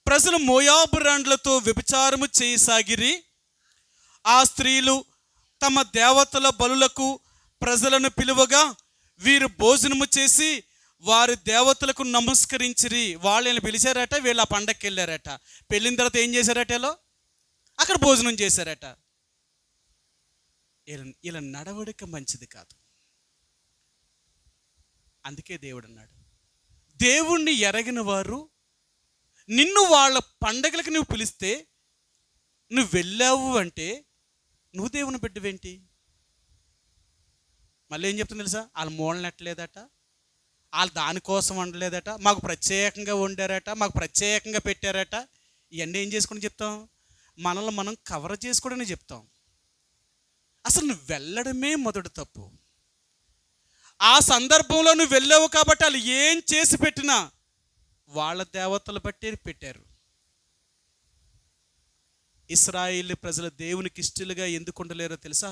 ప్రజలు మోయాబు రాండ్లతో వ్యభిచారము చేయసాగిరి. ఆ స్త్రీలు తమ దేవతల బలులకు ప్రజలను పిలువగా వీరు భోజనము చేసి వారి దేవతలకు నమస్కరించిరి. వాళ్ళని పిలిచారట, వీళ్ళు ఆ పండగకి వెళ్ళారట. పెళ్ళిన తర్వాత ఏం చేశారట? అక్కడ భోజనం చేశారట. ఇలా నడవడిక మంచిది కాదు. అందుకే దేవుడు అన్నాడు, దేవుణ్ణి ఎరగిన వారు నిన్ను వాళ్ళ పండగలకు నువ్వు పిలిస్తే నువ్వు వెళ్ళావు అంటే నువ్వు దేవుని బిడ్డవేంటి? మళ్ళీ ఏం చెప్తుంది తెలుసా? వాళ్ళు మూలనట్లేదట, వాళ్ళు దానికోసం వండలేదట, మాకు ప్రత్యేకంగా వండారట, మాకు ప్రత్యేకంగా పెట్టారట. ఇవన్నీ ఏం చేసుకుని చెప్తాం? మనల్ని మనం కవర్ చేసుకోవడని చెప్తాం. అసలు నువ్వు వెళ్ళడమే మొదటి తప్పు. ఆ సందర్భంలో నువ్వు వెళ్ళావు కాబట్టి వాళ్ళు ఏం చేసి పెట్టినా వాళ్ళ దేవతలు బట్టి పెట్టారు. ఇశ్రాయేలు ప్రజలు దేవునికి ఇష్టలుగా ఎందుకు ఉండలేరో తెలుసా?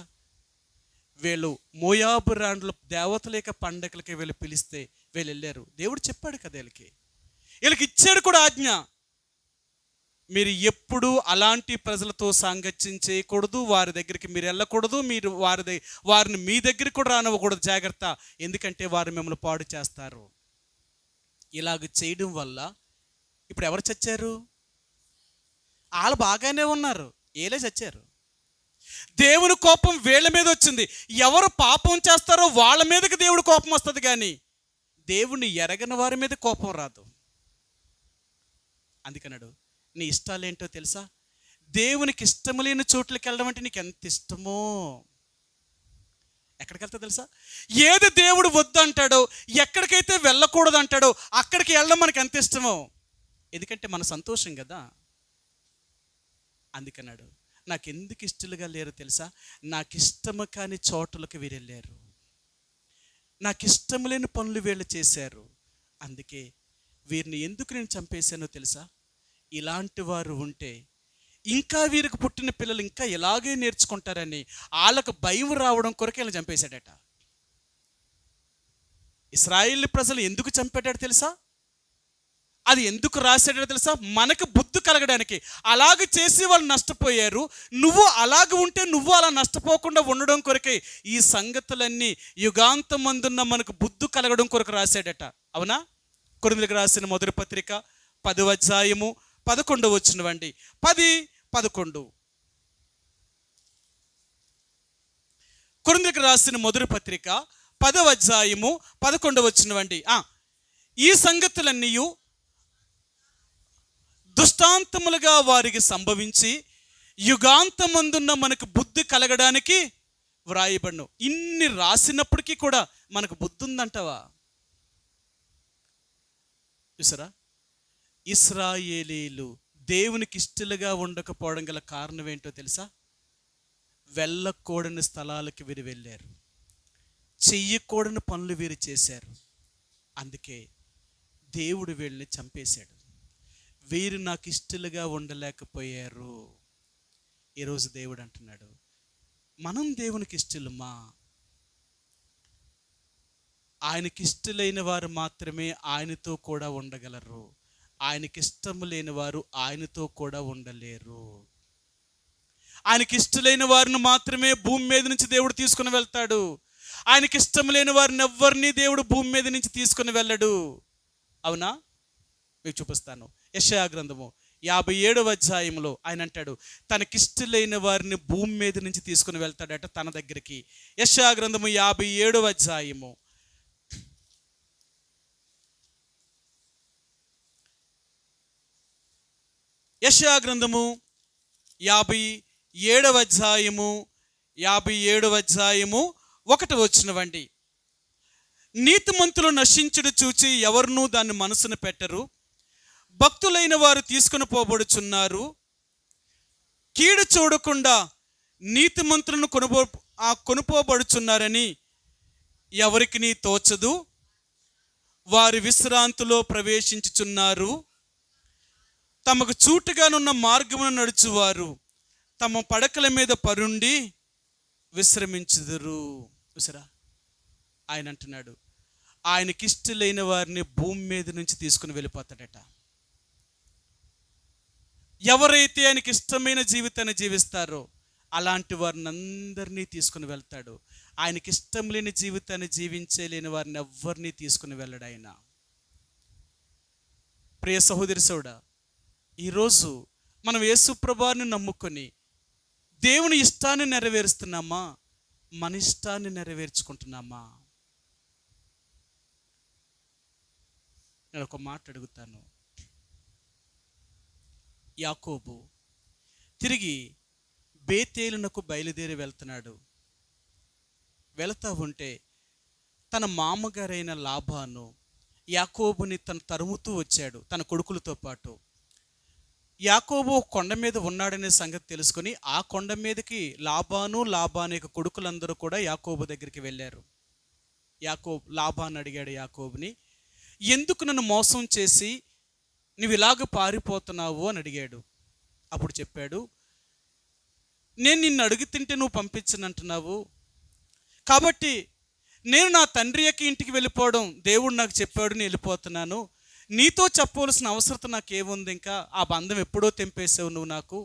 వీళ్ళు మోయాబు రాండ్ల దేవతల యొక్క పండగలకి వీళ్ళు పిలిస్తే వీళ్ళు వెళ్ళారు. దేవుడు చెప్పాడు కదా వీళ్ళకి ఇచ్చాడు కూడా ఆజ్ఞ. మీరు ఎప్పుడూ అలాంటి ప్రజలతో సాంగత్యం చేయకూడదు, వారి దగ్గరికి మీరు వెళ్ళకూడదు, మీరు వారిని మీ దగ్గరికి కూడా రానివ్వకూడదు. జాగ్రత్త, ఎందుకంటే వారు మిమ్మల్ని పాడు చేస్తారు. ఇలాగ చేయడం వల్ల ఇప్పుడు ఎవరు చచ్చారు? వాళ్ళు బాగానే ఉన్నారు, ఏలే చచ్చారు. దేవుని కోపం వీళ్ళ మీద వచ్చింది. ఎవరు పాపం చేస్తారో వాళ్ళ మీదకి దేవుడి కోపం వస్తుంది, కానీ దేవుణ్ణి ఎరగని వారి మీద కోపం రాదు. అందుకన్నాడు, నీ ఇష్టాలేంటో తెలుసా? దేవునికి ఇష్టము లేని చోట్లకి వెళ్ళడం అంటే నీకు ఎంత ఇష్టమో. ఎక్కడికి వెళ్తా తెలుసా? ఏది దేవుడు వద్దు అంటాడో, ఎక్కడికైతే వెళ్ళకూడదు అంటాడో అక్కడికి వెళ్ళడం మనకి ఎంత ఇష్టమో. ఎందుకంటే మన సంతోషం కదా. అందుకన్నాడు, నాకెందుకు ఇష్టలుగా లేరు తెలుసా? నాకు ఇష్టము కాని చోటులకు వీరు వెళ్ళారు, నాకు ఇష్టం లేని పనులు వీళ్ళు చేశారు. అందుకే వీరిని ఎందుకు నేను చంపేశానో తెలుసా? ఇలాంటి వారు ఉంటే ఇంకా వీరికి పుట్టిన పిల్లలు ఇంకా ఇలాగే నేర్చుకుంటారని వాళ్ళకు భయం రావడం కొరకు వీళ్ళని చంపేశాడట. ఇశ్రాయేల్ ప్రజలు ఎందుకు చంపాడో తెలుసా? అది ఎందుకు రాశాడో తెలుసా? మనకు బుద్ధి కలగడానికి. అలాగ చేసి వాళ్ళు నష్టపోయారు, నువ్వు అలాగ ఉంటే నువ్వు అలా నష్టపోకుండా ఉండడం కొరకే ఈ సంగతులన్నీ యుగాంతమందున్న మనకు బుద్ధి కలగడం కొరకు రాశాడట. అవునా? కొరింథీయులకు రాసిన మొదటి పత్రిక 10వ అధ్యాయము 11వ వచనమండి. 10:11. కొరింథీయులకు రాసిన మొదటి పత్రిక 10వ అధ్యాయము 11వ వచనమండి. ఈ సంగతులన్నీ దృష్టాంతములుగా వారికి సంభవించి యుగాంతమందున్న మనకు బుద్ధి కలగడానికి వ్రాయబడును. ఇన్ని రాసినప్పటికీ కూడా మనకు బుద్ధి ఉందంటావా? చూసారా, ఇశ్రాయేలీలు దేవునికి ఇష్టలుగా ఉండకపోవడం గల కారణం ఏంటో తెలుసా? వెళ్ళకూడని స్థలాలకు వీరు వెళ్ళారు, చెయ్యకూడని పనులు వీరు చేశారు. అందుకే దేవుడు వీళ్ళని చంపేశాడు. వీరు నాకు ఇష్టలుగా ఉండలేకపోయారు. ఈరోజు దేవుడు అంటున్నాడు, మనం దేవునికి ఇష్టలమా? ఆయనకి ఇష్టలైన వారు మాత్రమే ఆయనతో కూడా ఉండగలరు. ఆయనకి ఇష్టం లేని వారు ఆయనతో కూడా ఉండలేరు. ఆయనకి ఇష్టలైన వారిని మాత్రమే భూమి మీద నుంచి దేవుడు తీసుకుని వెళ్తాడు. ఆయనకి ఇష్టం లేని వారిని ఎవ్వరిని దేవుడు భూమి మీద నుంచి తీసుకుని వెళ్ళడు. అవునా? మీకు చూపిస్తాను. యెషయా గ్రంథము 57వ అధ్యాయంలో ఆయన అంటాడు, తనకిష్టలైన వారిని భూమి మీద నుంచి తీసుకుని వెళ్తాడట తన దగ్గరికి. యెషయా గ్రంథము 57వ అధ్యాయము యెషయా గ్రంథము 57వ అధ్యాయము 1వ వచనమండి. నీతిమంతులు నశించుడు చూచి ఎవరునూ దాన్ని మనసున పెట్టరు, భక్తులైన వారు తీసుకుని పోబడుచున్నారు. కీడు చూడకుండా నీతిమంతులను కొనుపోబడుచున్నారని ఎవరికి నీ తోచదు. వారి విశ్రాంతిలో ప్రవేశించుచున్నారు. తమకు చూటుగానున్న మార్గమును నడుచువారు తమ పడకల మీద పరుండి విశ్రమించుదురు. చూసారా, ఆయన అంటున్నాడు, ఆయనకిష్టలైన వారిని భూమి మీద నుంచి తీసుకుని వెళ్ళిపోతాడట. ఎవరైతే ఆయనకి ఇష్టమైన జీవితాన్ని జీవిస్తారో అలాంటి వారిని అందరినీ తీసుకుని వెళ్తాడు. ఆయనకి ఇష్టం లేని జీవితాన్ని జీవించలేని వారిని ఎవ్వరినీ తీసుకుని వెళ్ళడు ఆయన. ప్రియ సహోదరి సోడా, ఈరోజు మనం యేసు ప్రభువుని నమ్ముకొని దేవుని ఇష్టాన్ని నెరవేరుస్తున్నామా, మన ఇష్టాన్ని నెరవేర్చుకుంటున్నామా? నేను ఒక మాట అడుగుతాను. యాకోబు తిరిగి బేతేలునకు బయలుదేరి వెళ్తున్నాడు. వెళతా ఉంటే తన మామగారైన లాబాను యాకోబుని తను తరుముతూ వచ్చాడు తన కొడుకులతో పాటు. యాకోబు కొండ మీద ఉన్నాడనే సంగతి తెలుసుకొని ఆ కొండ మీదకి లాబాను యొక్క కొడుకులందరూ కూడా యాకోబు దగ్గరికి వెళ్ళారు. లాబాను అడిగాడు యాకోబుని, ఎందుకు నన్ను మోసం చేసి నువ్వు ఇలాగ పారిపోతున్నావు అని అడిగాడు. అప్పుడు చెప్పాడు, నేను నిన్ను అడుగుతుంటే నువ్వు పంపించనంటున్నావు, కాబట్టి నేను నా తండ్రి యొక్క ఇంటికి వెళ్ళిపోవడం దేవుడు నాకు చెప్పాడు, నేను వెళ్ళిపోతున్నాను. నీతో చెప్పవలసిన అవసరం నాకేముంది? ఇంకా ఆ బంధం ఎప్పుడో తెంపేసావు నువ్వు నాకు.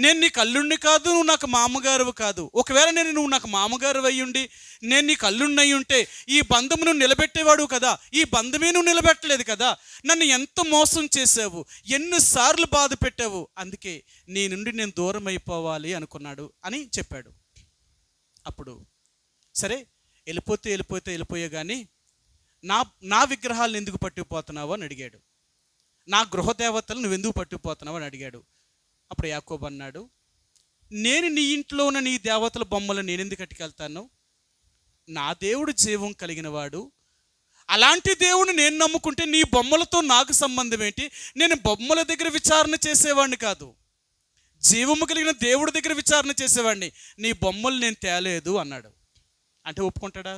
నేను నీకు అల్లుణ్ణి కాదు, నువ్వు నాకు మామగారువు కాదు. ఒకవేళ నువ్వు నాకు మామగారు అయ్యుండి నేను నీకు అల్లుణ్ణి అయి ఉంటే ఈ బంధమును నిలబెట్టేవాడు కదా. ఈ బంధమే నువ్వు నిలబెట్టలేదు కదా. నన్ను ఎంత మోసం చేసావు, ఎన్నిసార్లు బాధ పెట్టావు, అందుకే నీ నుండి నేను దూరం అయిపోవాలి అనుకున్నాడు అని చెప్పాడు. అప్పుడు సరే వెళ్ళిపోయే కానీ నా విగ్రహాలను ఎందుకు పట్టుకుపోతున్నావు అని అడిగాడు. నా గృహదేవతలు నువ్వెందుకు పట్టుకుపోతున్నావు అని అడిగాడు. అప్పుడు యాకోబు అన్నాడు, నేను నీ ఇంట్లో ఉన్న నీ దేవతల బొమ్మలు నేనెందుకు అట్టుకెళ్తాను? నా దేవుడు జీవం కలిగిన వాడు. అలాంటి దేవుడిని నేను నమ్ముకుంటే నీ బొమ్మలతో నాకు సంబంధం ఏంటి? నేను బొమ్మల దగ్గర విచారణ చేసేవాడిని కాదు, జీవము కలిగిన దేవుడి దగ్గర విచారణ చేసేవాడిని. నీ బొమ్మలు నేను తేలేదు అన్నాడు. అంటే ఒప్పుకుంటాడా?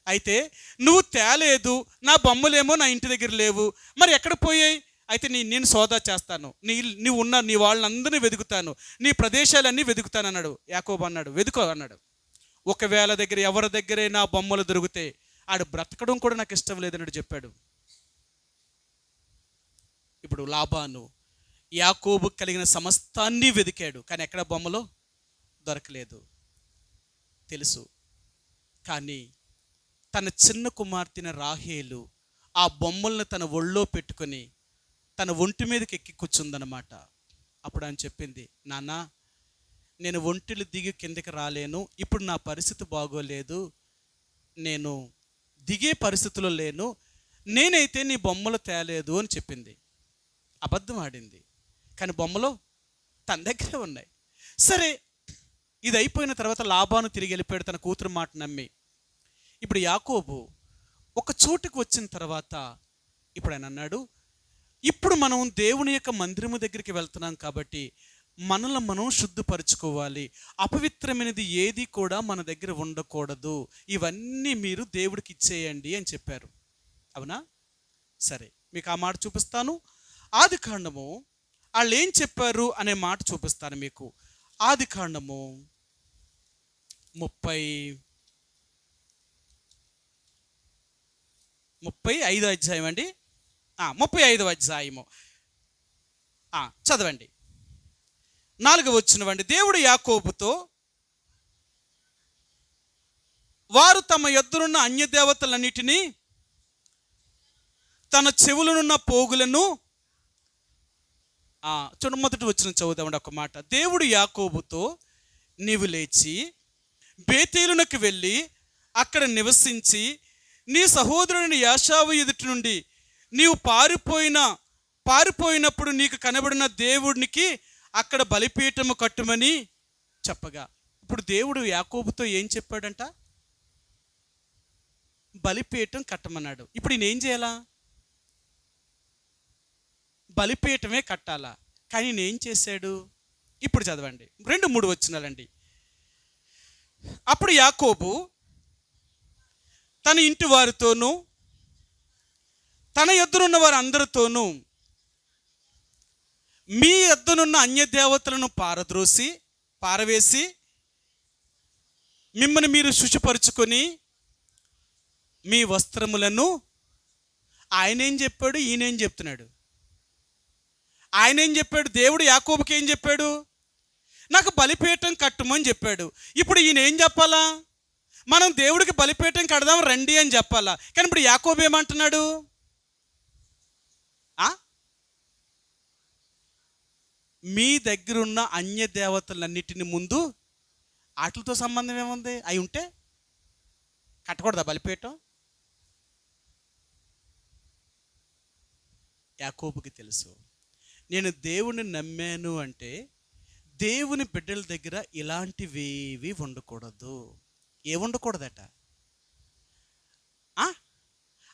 అయితే నువ్వు తేలేదు, నా బొమ్మలేమో నా ఇంటి దగ్గర లేవు, మరి ఎక్కడ పోయాయి? అయితే నేను సోదా చేస్తాను, నీ వాళ్ళందరినీ వెతుకుతాను, నీ ప్రదేశాలన్నీ వెతుకుతాను అన్నాడు. యాకోబు అన్నాడు, వెతుకో అన్నాడు. ఒకవేళ ఎవరి దగ్గరే నా బొమ్మలు దొరికితే ఆడు బ్రతకడం కూడా నాకు ఇష్టం లేదన్నాడు చెప్పాడు. ఇప్పుడు లాబాను యాకోబు కలిగిన సమస్తాన్ని వెతికాడు, కానీ ఎక్కడ బొమ్మలో దొరకలేదు తెలుసు. కానీ తన చిన్న కుమార్తెన రాహేలు ఆ బొమ్మలను తన ఒళ్ళో పెట్టుకొని తన ఒంటి మీదకి ఎక్కి కూర్చుందనమాట. అప్పుడు ఆయన చెప్పింది, నాన్న నేను ఒంటిలు దిగి కిందకి రాలేను, ఇప్పుడు నా పరిస్థితి బాగోలేదు, నేను దిగే పరిస్థితిలో లేను, నేనైతే నీ బొమ్మలు తేలేదు అని చెప్పింది. అబద్ధం ఆడింది, కానీ బొమ్మలు తన దగ్గరే ఉన్నాయి. సరే, ఇది అయిపోయిన తర్వాత లాబాను తిరిగి వెళ్ళిపోయాడు తన కూతురు మాట నమ్మి. ఇప్పుడు యాకోబు ఒక చోటుకు వచ్చిన తర్వాత ఇప్పుడు ఆయన అన్నాడు, ఇప్పుడు మనం దేవుని యొక్క మందిరము దగ్గరికి వెళ్తున్నాం కాబట్టి మనల్ని మనం శుద్ధపరచుకోవాలి, అపవిత్రమైనది ఏది కూడా మన దగ్గర ఉండకూడదు, ఇవన్నీ మీరు దేవుడికి ఇచ్చేయండి అని చెప్పారు. అవునా? సరే, మీకు ఆ మాట చూపిస్తాను. ఆదికాండము వాళ్ళు ఏం చెప్పారు అనే మాట చూపిస్తాను మీకు. ఆదికాండము 35వ అధ్యాయం అండి. 35వ అధ్యాయము చదవండి. 4వ వచనం. దేవుడు యాకోబుతో, వారు తమ యొద్దనున్న అన్యదేవతలన్నిటినీ తన చెవులనున్న పోగులను మొదటి వచనం చదువుదామండి ఒక మాట. దేవుడు యాకోబుతో, నీవు లేచి బేతేలునకు వెళ్ళి అక్కడ నివసించి నీ సహోదరుని యాషావు ఎదుటి నుండి నీవు పారిపోయినప్పుడు నీకు కనబడిన దేవుడికి అక్కడ బలిపీఠము కట్టుమని చెప్పగా. ఇప్పుడు దేవుడు యాకోబుతో ఏం చెప్పాడంట? బలిపీఠం కట్టమన్నాడు. ఇప్పుడు ఈయన ఏం చేయాలా? బలిపీఠమే కట్టాలా. కానీ ఈయన ఏం చేశాడు? ఇప్పుడు చదవండి, 2-3 వచనాలండి. అప్పుడు యాకోబు తన ఇంటి వారితోనూ తన యొద్దనున్న వారి అందరితోనూ మీ యొద్దనున్న అన్యదేవతలను పారవేసి మిమ్మల్ని మీరు శుచిపరుచుకొని మీ వస్త్రములను, ఆయన ఏం చెప్పాడు, ఈయనేం చెప్తున్నాడు? ఆయన ఏం చెప్పాడు? దేవుడు యాకోబుకి ఏం చెప్పాడు? నాకు బలిపీఠం కట్టుమని చెప్పాడు. ఇప్పుడు ఈయన ఏం చెప్పాలా? మనం దేవుడికి బలిపీఠం కడదాం రండి అని చెప్పాలా. కానీ ఇప్పుడు యాకోబు ఏమంటున్నాడు? మీ దగ్గరున్న అన్య దేవతలన్నిటిని ముందు, వాటితో సంబంధం ఏముంది? అవి ఉంటే కట్టకూడదా బలిపీఠం? యాకోబుకి తెలుసు, నేను దేవుని నమ్మాను అంటే దేవుని బిడ్డల దగ్గర ఇలాంటివేవి ఉండకూడదు. ఏముండకూడదట?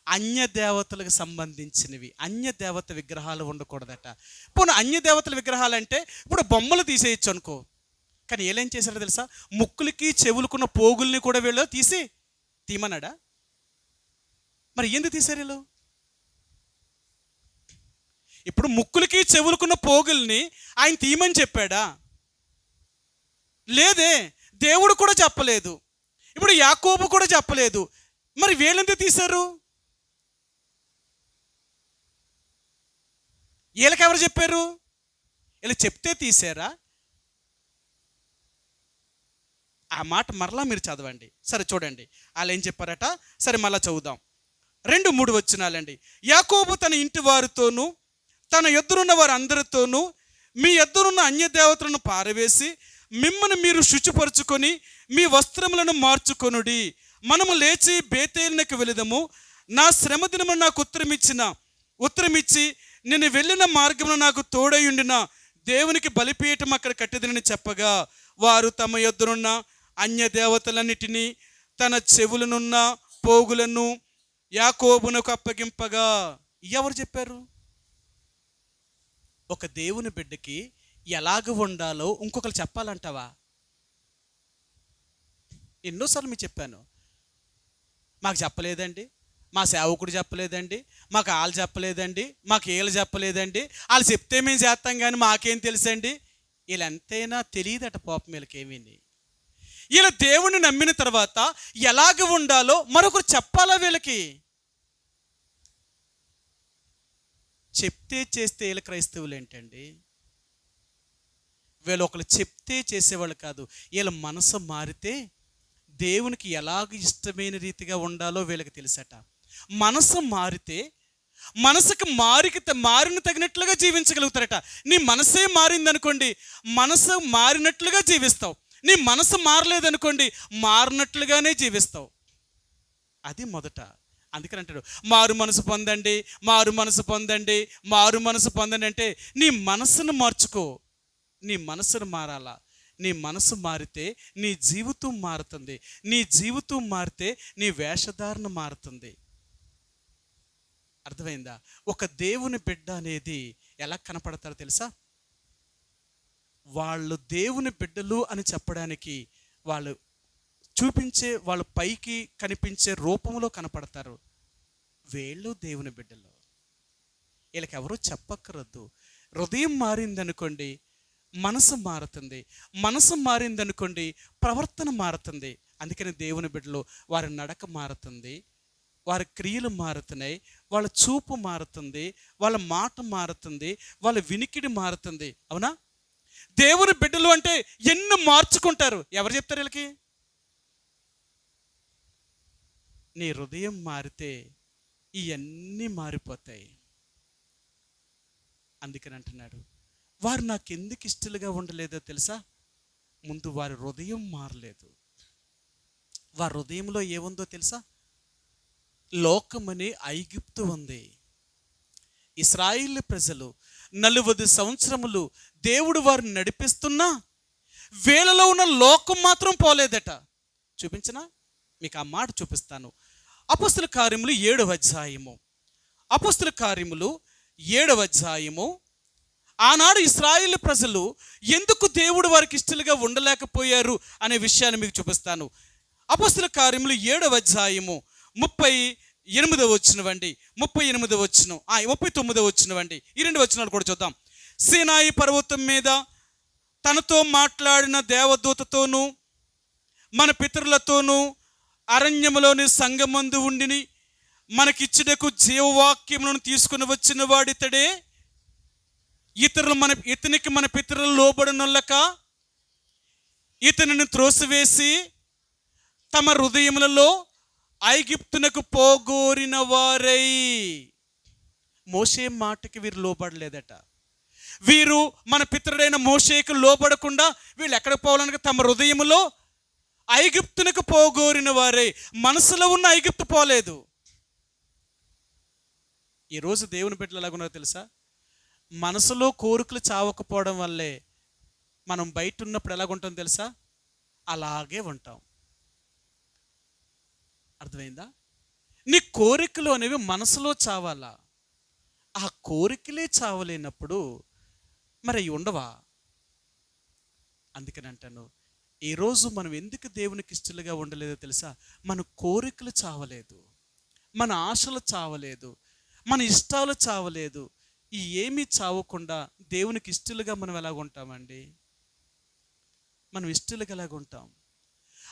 అన్య దేవతలకు సంబంధించినవి, అన్య దేవత విగ్రహాలు ఉండకూడదట. పోనీ అన్య దేవతల విగ్రహాలు అంటే ఇప్పుడు బొమ్మలు తీసేయచ్చు అనుకో, కానీ ఏం చేశారో తెలుసా? ముక్కులకి చెవులకున్న పోగుల్ని కూడా వీళ్ళు తీమన్నాడా? మరి ఎందుకు తీశారు వీళ్ళు? ఇప్పుడు ముక్కులకి చెవులకున్న పోగుల్ని ఆయన తీయమని చెప్పాడా? లేదే, దేవుడు కూడా చెప్పలేదు, ఇప్పుడు యాకోబు కూడా చెప్పలేదు. మరి వీళ్ళెందుకు తీశారు? వీళ్ళకెవరు చెప్పారు? వీళ్ళు చెప్తే తీసారా? ఆ మాట మరలా మీరు చదవండి. సరే చూడండి వాళ్ళు ఏం చెప్పారట. సరే మళ్ళా చదువుదాం. 2-3 వచనాలండి. యాకోబు తన ఇంటి వారితోనూ తన యొద్దనున్న వారి అందరితోనూ మీ యొద్దనున్న అన్యదేవతలను పారవేసి మిమ్మల్ని మీరు శుచిపరుచుకొని మీ వస్త్రములను మార్చుకొనుడి. మనము లేచి బేతేలునకు వెళుదము. నా శ్రమ దినమున నాకు ఉత్తరమిచ్చి నేను వెళ్ళిన మార్గమున నాకు తోడయుండిన దేవునికి బలిపీఠం అక్కడ కట్టెదనని చెప్పగా వారు తమ యొద్దనున్న అన్యదేవతలన్నిటినీ తన చెవులనున్న పోగులను యాకోబునకు అప్పగింపగా. ఎవరు చెప్పారు? ఒక దేవుని బిడ్డకి ఎలాగ ఉండాలో ఇంకొకరు చెప్పాలంటావా? ఎన్నోసార్లు మీకు చెప్పాను, మాకు చెప్పలేదండి, మా సేవకుడు చెప్పలేదండి, మాకు వాళ్ళు చెప్పలేదండి, మాకు వీళ్ళు చెప్పలేదండి, వాళ్ళు చెప్తే మేము చేస్తాం కానీ మాకేం తెలుసండి. వీళ్ళు ఎంతైనా తెలియదట పాపం వీళ్ళకేమీ. వీళ్ళ దేవుణ్ణి నమ్మిన తర్వాత ఎలాగ ఉండాలో మరొకరు చెప్పాలా వీళ్ళకి? చెప్తే చేస్తే వీళ్ళ క్రైస్తవులు ఏంటండి? వీళ్ళు ఒకరు చెప్తే చేసేవాళ్ళు కాదు. వీళ్ళ మనసు మారితే దేవునికి ఎలాగ ఇష్టమైన రీతిగా ఉండాలో వీళ్ళకి తెలుసట. మనసు మారితే మనసుకు మారిన తగినట్లుగా జీవించగలుగుతారట. నీ మనసే మారిందనుకోండి, మనసు మారినట్లుగా జీవిస్తావు. నీ మనసు మారలేదనుకోండి, మారినట్లుగానే జీవిస్తావు. అది మొదట. అందుకని అంటాడు మారు మనసు పొందండి, మారు మనసు పొందండి, మారు మనసు పొందండి. అంటే నీ మనసును మార్చుకో. నీ మనసును మారాలా. నీ మనసు మారితే నీ జీవితం మారుతుంది. నీ జీవితం మారితే నీ వేషధారణ మారుతుంది. అర్థమైందా? ఒక దేవుని బిడ్డ అనేది ఎలా కనపడతారో తెలుసా? వాళ్ళు దేవుని బిడ్డలు అని చెప్పడానికి వాళ్ళు చూపించే, వాళ్ళు పైకి కనిపించే రూపంలో కనపడతారు. వీళ్ళు దేవుని బిడ్డలు. వీళ్ళకి ఎవరూ చెప్పక్కర్వద్దు. హృదయం మారిందనుకోండి, మనసు మారుతుంది. మనసు మారిందనుకోండి, ప్రవర్తన మారుతుంది. అందుకని దేవుని బిడ్డలు వారి నడక మారుతుంది, వారి క్రియలు మారుతున్నాయి, వాళ్ళ చూపు మారుతుంది, వాళ్ళ మాట మారుతుంది, వాళ్ళ వినికిడి మారుతుంది. అవునా? దేవుని బిడ్డలు అంటే ఎన్ని మార్చుకుంటారు. ఎవరు చెప్తారు వీళ్ళకి? నీ హృదయం మారితే ఇవన్నీ మారిపోతాయి. అందుకని అంటున్నాడు వారు నాకు ఎందుకు ఇష్టలుగా ఉండలేదో తెలుసా? ముందు వారి హృదయం మారలేదు. వారి హృదయంలో ఏముందో తెలుసా? లోకమని ఐగుప్తు ఉంది. ఇశ్రాయేలు ప్రజలు 40 సంవత్సరములు దేవుడు వారిని నడిపిస్తున్నా వీళ్ళలో ఉన్న లోకం మాత్రం పోలేదట. చూపించనా? మీకు ఆ మాట చూపిస్తాను. అపొస్తలుల కార్యములు 7వ అధ్యాయము. అపొస్తలుల కార్యములు 7వ అధ్యాయము. ఆనాడు ఇశ్రాయేలు ప్రజలు ఎందుకు దేవుడు వారికి ఇష్టలుగా ఉండలేకపోయారు అనే విషయాన్ని మీకు చూపిస్తాను. అపొస్తలుల కార్యములు 7వ అధ్యాయము 38వ వచనమండి, 38వ వచనం, 39వ వచనమండి. ఈ 2 వచనాలు కూడా చూద్దాం. సీనాయి పర్వతం మీద తనతో మాట్లాడిన దేవదూతతోనూ మన పితరులతోనూ అరణ్యములోని సంగమందు ఉండిని మనకిచ్చుటకు జీవవాక్యములను తీసుకుని వచ్చిన వాడితడే. ఇతనికి మన పితరులు లోబడనొల్లక ఇతనిని త్రోసివేసి తమ హృదయములలో ఐగుప్తునకు పోగోరిన వారై. మోషే మాటకి వీరు లోబడలేదట. వీరు మన పితరుడైన మోషేకు లోబడకుండా వీళ్ళు ఎక్కడికి పోవాలనగా తమ హృదయములో ఐగుప్తునకు పోగోరిన వారై. మనసులో ఉన్న ఐగుప్తు పోలేదు. ఈరోజు దేవుని బిడ్డలు ఎలాగున్నారో తెలుసా? మనసులో కోరికలు చావకపోవడం వల్లే మనం బయట ఉన్నప్పుడు ఎలాగుంటాం తెలుసా? అలాగే ఉంటాం. అర్థమైందా? నీ కోరికలు అనేవి మనసులో చావాలా. ఆ కోరికలే చావలేనప్పుడు మరి అవి ఉండవా? అందుకని అంటాను, ఈరోజు మనం ఎందుకు దేవునికి ఇష్టలుగా ఉండలేదో తెలుసా? మన కోరికలు చావలేదు, మన ఆశలు చావలేదు, మన ఇష్టాలు చావలేదు. ఈ ఏమీ చావకుండా దేవునికి ఇష్టలుగా మనం ఎలాగుంటామండి? మనం ఇష్టలుగా ఎలాగుంటాం?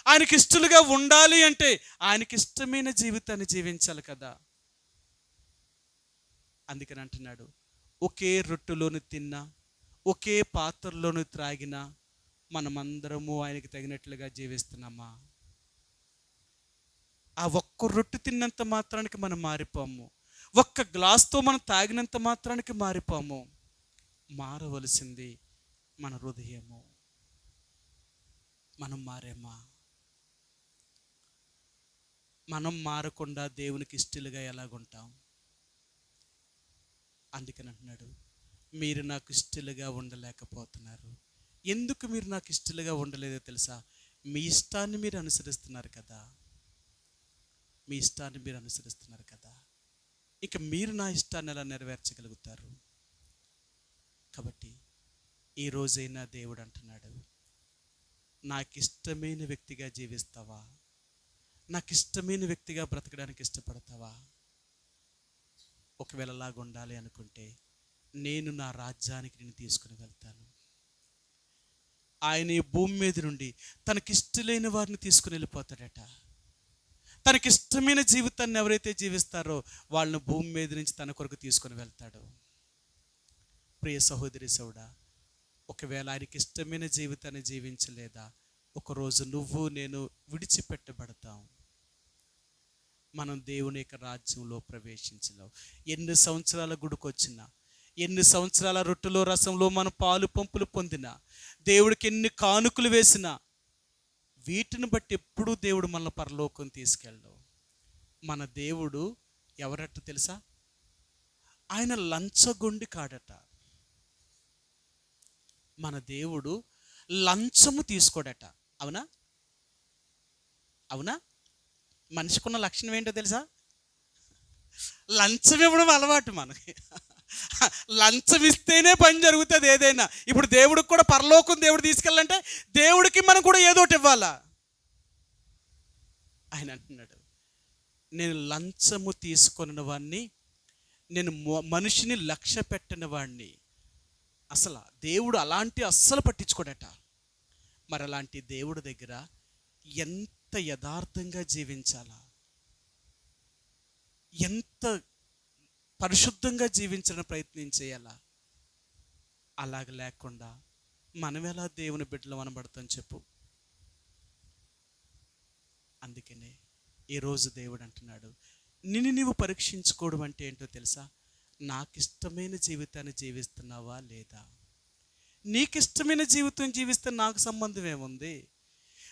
ఆయనకి ఇష్టలుగా ఉండాలి అంటే ఆయనకి ఇష్టమైన జీవితాన్ని జీవించాలి కదా. అందుకని అంటున్నాడు ఒకే రొట్టెలోను తిన్నా, ఒకే పాత్రలోను త్రాగినా మనమందరము ఆయనకి తగినట్లుగా జీవిస్తున్నామా? ఆ ఒక్క రొట్టె తిన్నంత మాత్రానికి మనం మారిపోము. ఒక్క గ్లాస్తో మనం తాగినంత మాత్రానికి మారిపోము. మారవలసింది మన హృదయము. మనం మారేమా? మనం మారకుండా దేవునికి ఇష్టలుగా ఎలాగుంటాం? అందుకని అంటున్నాడు, మీరు నాకు ఇష్టలుగా ఉండలేకపోతున్నారు. ఎందుకు మీరు నాకు ఇష్టలుగా ఉండలేదో తెలుసా? మీ ఇష్టాన్ని మీరు అనుసరిస్తున్నారు కదా. మీ ఇష్టాన్ని మీరు అనుసరిస్తున్నారు కదా. ఇక మీరు నా ఇష్టాన్ని ఎలా నెరవేర్చగలుగుతారు? కాబట్టి ఈ రోజైనా దేవుడు అంటున్నాడు, నాకు ఇష్టమైన వ్యక్తిగా జీవిస్తావా? నాకు ఇష్టమైన వ్యక్తిగా బ్రతకడానికి ఇష్టపడతావా? ఒకవేళ అలాగ ఉండాలి అనుకుంటే నేను నా రాజ్యానికి నేను తీసుకుని వెళ్తాను. ఆయన ఈ భూమి మీద నుండి తనకిష్టలేని వారిని తీసుకుని వెళ్ళిపోతాడట. తనకిష్టమైన జీవితాన్ని ఎవరైతే జీవిస్తారో వాళ్ళని భూమి మీద నుంచి తన కొరకు తీసుకుని వెళ్తాడు. ప్రియ సహోదరి సోదరుడా, ఒకవేళ ఆయనకి ఇష్టమైన జీవితాన్ని జీవించలేదా, ఒకరోజు నువ్వు నేను విడిచిపెట్టబడతాం. మనం దేవుని యొక్క రాజ్యంలో ప్రవేశించలేం. ఎన్ని సంవత్సరాల గుడికి వచ్చినా, ఎన్ని సంవత్సరాల రొట్టెలో రసంలో మనం పాలు పంపులు పొందినా, దేవుడికి ఎన్ని కానుకలు వేసినా, వీటిని బట్టి ఎప్పుడూ దేవుడు మన పరలోకం తీసుకెళ్ళడు. మన దేవుడు ఎవరట తెలుసా? ఆయన లంచగొండి కాడట. మన దేవుడు లంచము తీసుకోడట. అవునా? అవునా? మనిషికున్న లక్షణం ఏంటో తెలుసా? లంచం ఇవ్వడం అలవాటు మనకి. లంచం ఇస్తేనే పని జరుగుతుంది ఏదైనా. ఇప్పుడు దేవుడికి కూడా పరలోకం దేవుడు తీసుకెళ్ళాలంటే దేవుడికి మనం కూడా ఏదోటి ఇవ్వాలా. ఆయన అంటున్నాడు, నేను లంచము తీసుకున్న వాడిని, నేను మనిషిని లక్ష్య పెట్టిన వాడిని. అసలు దేవుడు అలాంటి అస్సలు పట్టించుకోడట. మరి అలాంటి దేవుడి దగ్గర ఎంత యథార్థంగా జీవించాలా, ఎంత పరిశుద్ధంగా జీవించడానికి ప్రయత్నం చేయాలా? అలాగ లేకుండా మనం ఎలా దేవుని బిడ్డలు అనబడతాం చెప్పు? అందుకనే ఈరోజు దేవుడు అంటున్నాడు, నిన్ను నీవు పరీక్షించుకోవడం అంటే ఏంటో తెలుసా? నాకు ఇష్టమైన జీవితాన్ని జీవిస్తున్నావా లేదా? నీకు ఇష్టమైన జీవితం జీవిస్తే నాకు సంబంధం ఏముంది?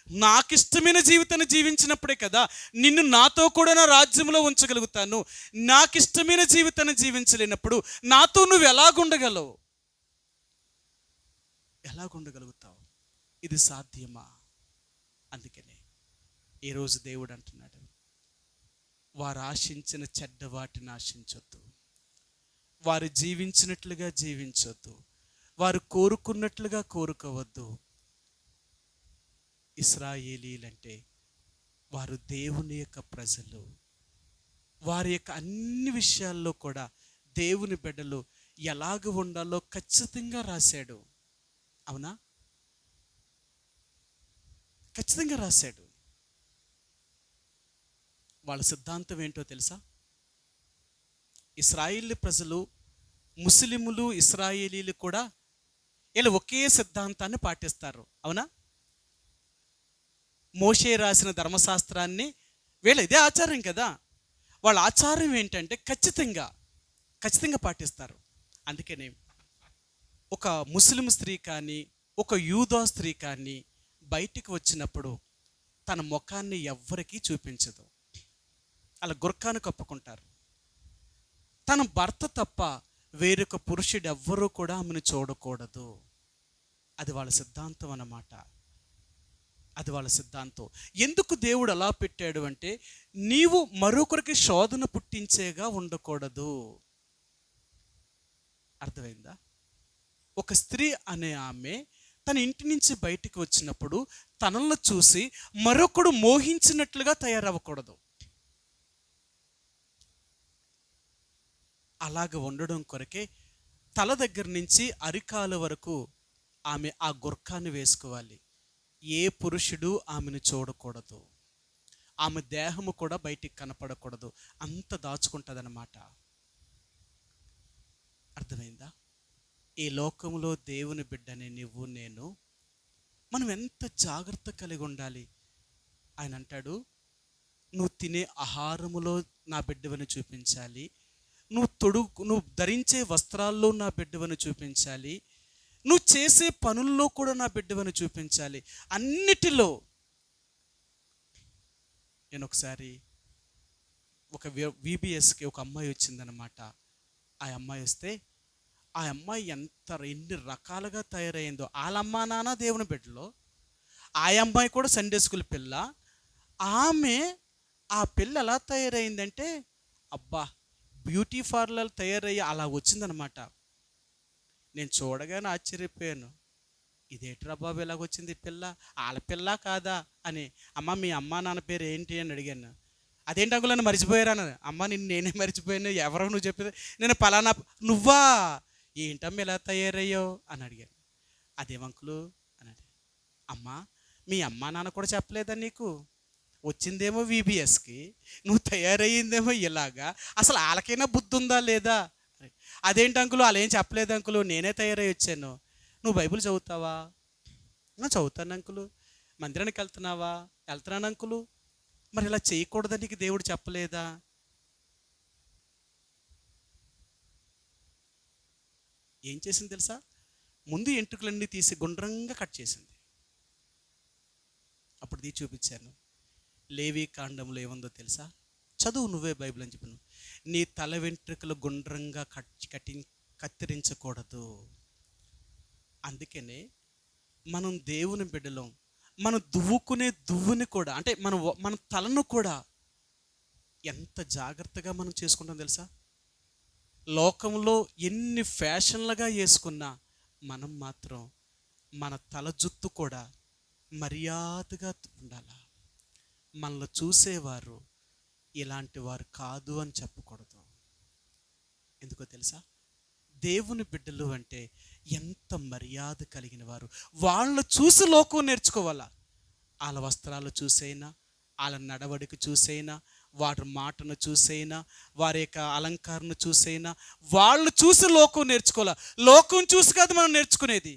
నాకు ఇష్టమైన జీవితాన్ని జీవించినప్పుడే కదా నిన్ను నాతో కూడా నా రాజ్యంలో ఉంచగలుగుతాను. నాకు ఇష్టమైన జీవితాన్ని జీవించలేనప్పుడు నాతో నువ్వు ఎలాగుండగలవు? ఎలాగుండగలుగుతావు? ఇది సాధ్యమా? అందుకనే ఈరోజు దేవుడు అంటున్నాడు, వారు ఆశించిన చెడ్డ వాటిని ఆశించొద్దు, వారు జీవించినట్లుగా జీవించొద్దు, వారు కోరుకున్నట్లుగా కోరుకోవద్దు. ఇశ్రాయేలీలంటే వారు దేవుని యొక్క ప్రజలు. వారి యొక్క అన్ని విషయాల్లో కూడా దేవుని బిడ్డలు ఎలాగ ఉండాలో ఖచ్చితంగా రాశాడు. అవునా? ఖచ్చితంగా రాశాడు. వాళ్ళ సిద్ధాంతం ఏంటో తెలుసా? ఇశ్రాయేలు ప్రజలు, ముస్లిములు, ఇశ్రాయేలీలు కూడా వీళ్ళు ఒకే సిద్ధాంతాన్ని పాటిస్తారు. అవునా? మోషే రాసిన ధర్మశాస్త్రాన్ని వీళ్ళు ఇదే ఆచారం కదా. వాళ్ళ ఆచారం ఏంటంటే ఖచ్చితంగా పాటిస్తారు. అందుకనే ఒక ముస్లిం స్త్రీ కానీ, ఒక యూదా స్త్రీ కానీ బయటికి వచ్చినప్పుడు తన ముఖాన్ని ఎవ్వరికీ చూపించదు. అలా గుర్ఖాను కప్పుకుంటారు. తన భర్త తప్ప వేరొక పురుషుడు ఎవ్వరూ కూడా ఆమెను చూడకూడదు. అది వాళ్ళ సిద్ధాంతం అన్నమాట. అది వాళ్ళ సిద్ధాంతం. ఎందుకు దేవుడు అలా పెట్టాడు అంటే, నీవు మరొకరికి శోధన పుట్టించేగా ఉండకూడదు. అర్థమైందా? ఒక స్త్రీ అనే ఆమె తన ఇంటి నుంచి బయటికి వచ్చినప్పుడు తనను చూసి మరొకడు మోహించినట్లుగా తయారవ్వకూడదు. అలాగ ఉండడం కొరకే తల దగ్గర నుంచి అరికాల వరకు ఆమె ఆ గుర్ఖాన్ని వేసుకోవాలి. ఏ పురుషుడు ఆమెను చూడకూడదు. ఆమె దేహము కూడా బయటికి కనపడకూడదు. అంత దాచుకుంటుంది అన్నమాట. అర్థమైందా? ఈ లోకంలో దేవుని బిడ్డని నువ్వు నేను మనం ఎంత జాగ్రత్త కలిగి ఉండాలి. ఆయన అంటాడు, నువ్వు తినే ఆహారములో నా బిడ్డవని చూపించాలి, నువ్వు ధరించే వస్త్రాల్లో నా బిడ్డవని చూపించాలి, నువ్వు చేసే పనుల్లో కూడా నా బిడ్డవని చూపించాలి. అన్నిటిలో. నేను ఒకసారి ఒక VBSకి ఒక అమ్మాయి వచ్చిందనమాట. ఆ అమ్మాయి వస్తే ఆ అమ్మాయి ఎన్ని రకాలుగా తయారైందో. వాళ్ళమ్మ నాన్న దేవుని బిడ్డలో, ఆ అమ్మాయి కూడా సండే స్కూల్ పిల్ల. ఆ పిల్ల ఎలా తయారైందంటే అబ్బా బ్యూటీ పార్లర్ తయారయ్యి అలా వచ్చిందనమాట. నేను చూడగానే ఆశ్చర్యపోయాను. ఇదేట్రా బాబు ఎలాగొచ్చింది పిల్ల, వాళ్ళ పిల్ల కాదా అని. అమ్మ మీ అమ్మ నాన్న పేరు ఏంటి అని అడిగాను. అదేంటి అంకుల్ నన్ను మర్చిపోయారా? అమ్మ నేనే మర్చిపోయాను, ఎవరో నువ్వు చెప్పేది. నేను పలానా. నువ్వా? ఏంటమ్మ ఎలా తయారయ్యో అని అడిగాను. అదేమంకులు అని అడిగాను. అమ్మ మీ అమ్మ నాన్న కూడా చెప్పలేదా నీకు? వచ్చిందేమో VBSకి, నువ్వు తయారయ్యిందేమో ఇలాగా. అసలు వాళ్ళకైనా బుద్ధి ఉందా లేదా? అదేంటి అంకులు వాళ్ళు ఏం చెప్పలేదు అంకులు, నేనే తయారై వచ్చాను. నువ్వు బైబిల్ చదువుతావా? చదువుతాను అంకులు. మందిరానికి వెళ్తున్నావా? వెళ్తున్నాను అంకులు. మరి ఇలా చేయకూడదని నీకు దేవుడు చెప్పలేదా? ఏం చేసింది తెలుసా? ముందు ఎంట్రుకలన్నీ తీసి గుండ్రంగా కట్ చేసింది. అప్పుడు తీసి చూపించాను. లేవి కాండంలో ఏముందో తెలుసా? చదువు నువ్వే బైబిల్ అని చెప్పాను. నీ తల వెంట్రుకలు గుండ్రంగా కత్తిరించకూడదు. అందుకనే మనం దేవుని బిడ్డలం. మనం దువ్వుకునే దువ్వుని కూడా, అంటే మన తలను కూడా ఎంత జాగ్రత్తగా మనం చేసుకుంటాం తెలుసా? లోకంలో ఎన్ని ఫ్యాషన్లుగా వేసుకున్నా మనం మాత్రం మన తల జుత్తు కూడా మర్యాదగా ఉండాలి. మనల్ని చూసేవారు ఇలాంటి వారు కాదు అని చెప్పకూడదు. ఎందుకో తెలుసా? దేవుని బిడ్డలు అంటే ఎంత మర్యాద కలిగిన వారు. వాళ్ళని చూసి లోకం నేర్చుకోవాలా. వాళ్ళ వస్త్రాలు చూసైనా, వాళ్ళ నడవడికి చూసైనా, వారి మాటను చూసైనా, వారి యొక్క అలంకారణ చూసైనా, వాళ్ళు చూసి లోకం నేర్చుకోవాలా. లోకం చూసి కాదు మనం నేర్చుకునేది.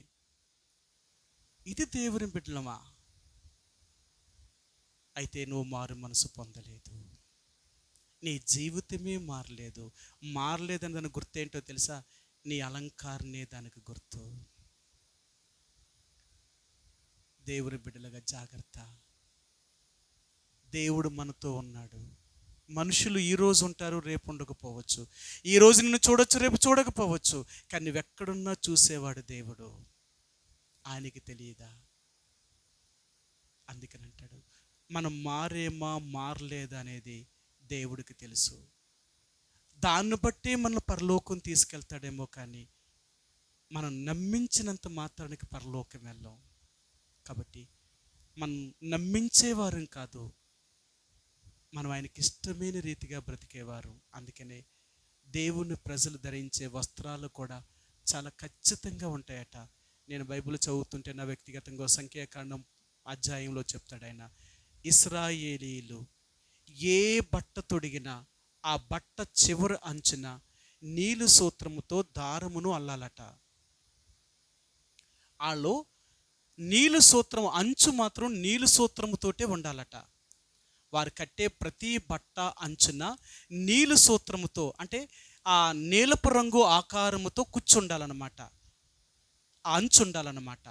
ఇది దేవుని బిడ్డలమా? అయితే నువ్వు మారు మనసు పొందలేదు, నీ జీవితమే మారలేదని దాని గుర్తు ఏంటో తెలుసా? నీ అలంకారనే దానికి గుర్తు. దేవుని బిడ్డలుగా జాగ్రత్త. దేవుడు మనతో ఉన్నాడు. మనుషులు ఈరోజు ఉంటారు, రేపు ఉండకపోవచ్చు. ఈరోజు నిన్ను చూడొచ్చు, రేపు చూడకపోవచ్చు. కానీ నువ్వెక్కడున్నా చూసేవాడు దేవుడు. ఆయనకి తెలియదా? అందుకని అంటాడు, మనం మారలేదా అనేది దేవుడికి తెలుసు. దాన్ని బట్టి మనం పరలోకం తీసుకెళ్తాడేమో, కానీ మనం నమ్మించినంత మాత్రానికి పరలోకం వెళ్ళాం. కాబట్టి మనం నమ్మించేవారం కాదు, మనం ఆయనకి ఇష్టమైన రీతిగా బ్రతికేవారు. అందుకనే దేవుని ప్రజలు ధరించే వస్త్రాలు కూడా చాలా ఖచ్చితంగా ఉంటాయట. నేను బైబిల్ చదువుతుంటే నా వ్యక్తిగతంగా సంఖ్యాకాండం అధ్యాయంలో చెప్తాడు ఆయన, ఇశ్రాయేలీలు ఏ బట్ట తొడిగినా ఆ బట్ట చివరి అంచున నీలు సూత్రముతో దారమును అల్లాలట. వాళ్ళు నీలు సూత్రం అంచు మాత్రం నీలు సూత్రముతోటే ఉండాలట. వారు కట్టే ప్రతి బట్ట అంచున నీలు సూత్రముతో, అంటే ఆ నీలపు రంగు ఆకారముతో కూర్చుండాలన్నమాట, ఆ అంచు ఉండాలన్నమాట.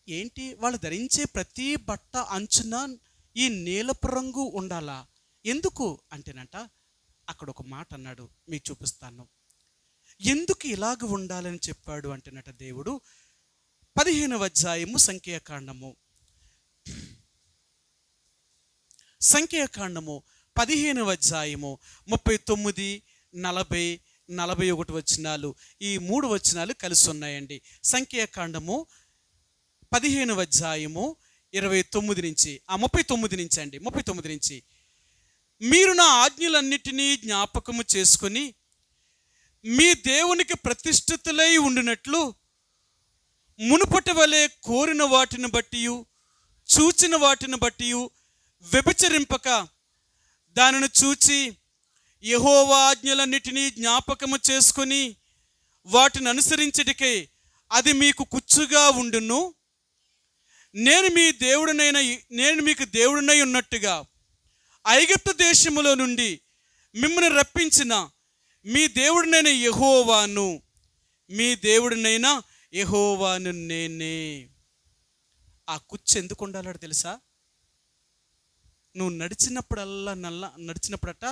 ఏంటి, వాళ్ళు ధరించే ప్రతి బట్ట అంచున ఈ నీలపు రంగు ఉండాలా? ఎందుకు అంటేనంట, అక్కడ ఒక మాట అన్నాడు, మీకు చూపిస్తాను. ఎందుకు ఇలాగ ఉండాలని చెప్పాడు అంటేనట దేవుడు 15వ అధ్యాయము సంఖ్యాకాండము 15వ అధ్యాయము 39, 40, 41 వచనాలు, ఈ 3 వచనాలు కలిసి ఉన్నాయండి. సంఖ్యాకాండము 15వ అధ్యాయము 29 నుంచి 39 నుంచి, మీరు నా ఆజ్ఞలన్నిటినీ జ్ఞాపకము చేసుకొని మీ దేవునికి ప్రతిష్ఠితులై ఉండినట్లు మునుపటి వలె కోరిన వాటిని బట్టి చూచిన వాటిని బట్టి వ్యభిచరింపక దానిని చూచి యెహోవా ఆజ్ఞలన్నిటినీ జ్ఞాపకము చేసుకొని వాటిని అనుసరించటికై అది మీకు కుచ్చుగా ఉండును. నేను మీకు దేవుడినై ఉన్నట్టుగా ఐగుప్తు దేశములో నుండి మిమ్మల్ని రప్పించిన మీ దేవుడినైన యెహోవాను నేనే. ఆ కుచ్చు ఎందుకు ఉండాలో తెలుసా? నువ్వు నడిచినప్పుడట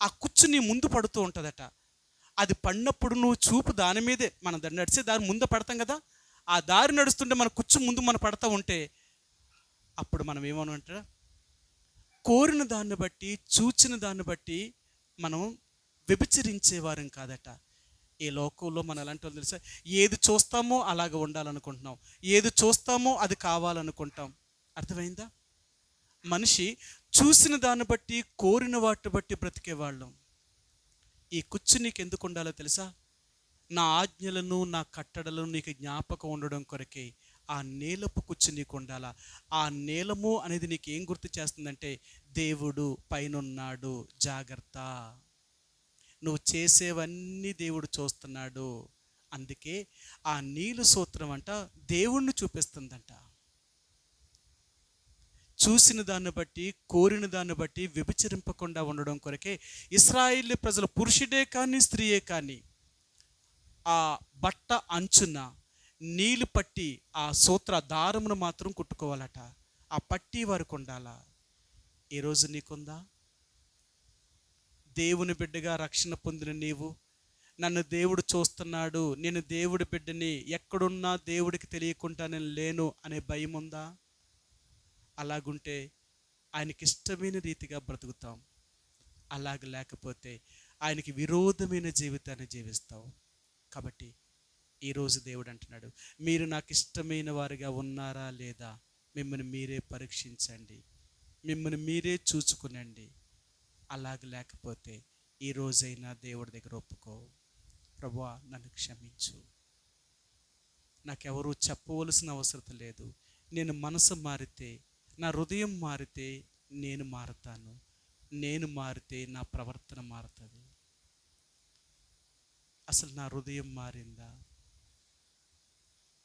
ఆ కుచ్చు నీ ముందు పడుతూ ఉంటుందట. అది పడినప్పుడు నువ్వు చూపు దాని మీదే, మనం నడిచే దారి ముందు పడతాం కదా, ఆ దారి నడుస్తుంటే మన కుచ్చు ముందు మనం పడతా ఉంటే అప్పుడు మనం ఏమనంటే కోరిన దాన్ని బట్టి, చూచిన దాన్ని బట్టి మనం వ్యభిచరించేవారం కాదట. ఈ లోకంలో మనం ఎలాంటి వాళ్ళు తెలుసా? ఏది చూస్తామో అలాగ ఉండాలనుకుంటున్నాం, ఏది చూస్తామో అది కావాలనుకుంటాం. అర్థమైందా? మనిషి చూసిన దాన్ని బట్టి, కోరిన వాటిని బట్టి బ్రతికేవాళ్ళం. ఈ కుచ్చు నీకు ఎందుకు ఉండాలో తెలుసా? నా ఆజ్ఞలను, నా కట్టడలను నీకు జ్ఞాపకం ఉండడం కొరకే ఆ నీలపు కుచ్చు నీకు ఉండాలా. ఆ నీలము అనేది నీకు ఏం గుర్తు చేస్తుందంటే దేవుడు పైనున్నాడు, జాగ్రత్త, నువ్వు చేసేవన్నీ దేవుడు చూస్తున్నాడు. అందుకే ఆ నీలు సూత్రం అంట దేవుణ్ణి చూపిస్తుందంట. చూసిన దాన్ని బట్టి, కోరిన దాన్ని బట్టి వ్యభిచరింపకుండా ఉండడం కొరకే ఇశ్రాయేలు ప్రజలు, పురుషుడే కానీ స్త్రీయే కానీ, ఆ బట్ట అంచున నీళ్ళు పట్టి ఆ సూత్ర దారమును మాత్రం కుట్టుకోవాలట. ఆ పట్టి వారికి ఉండాలా. ఈరోజు నీకుందా? దేవుని బిడ్డగా రక్షణ పొందిన నీవు, నన్ను దేవుడు చూస్తున్నాడు, నేను దేవుడి బిడ్డని, ఎక్కడున్నా దేవుడికి తెలియకుండా నేను లేను అనే భయం ఉందా? అలాగుంటే ఆయనకి ఇష్టమైన రీతిగా బ్రతుకుతాం. అలాగ లేకపోతే ఆయనకి విరోధమైన జీవితాన్ని జీవిస్తాం. కాబట్టి ఈరోజు దేవుడు అంటున్నాడు, మీరు నాకు ఇష్టమైన వారిగా ఉన్నారా లేదా మిమ్మల్ని మీరే పరీక్షించండి, మిమ్మల్ని మీరే చూచుకునండి. అలాగ లేకపోతే ఈ రోజైనా దేవుడి దగ్గర ఒప్పుకో, ప్రభువా నన్ను క్షమించు, నాకెవరూ చెప్పవలసిన అవసరం లేదు, నేను మనసు మారితే, నా హృదయం మారితే నేను మారుతాను, నేను మారితే నా ప్రవర్తన మారుతుంది. అసలు నా హృదయం మారిందా?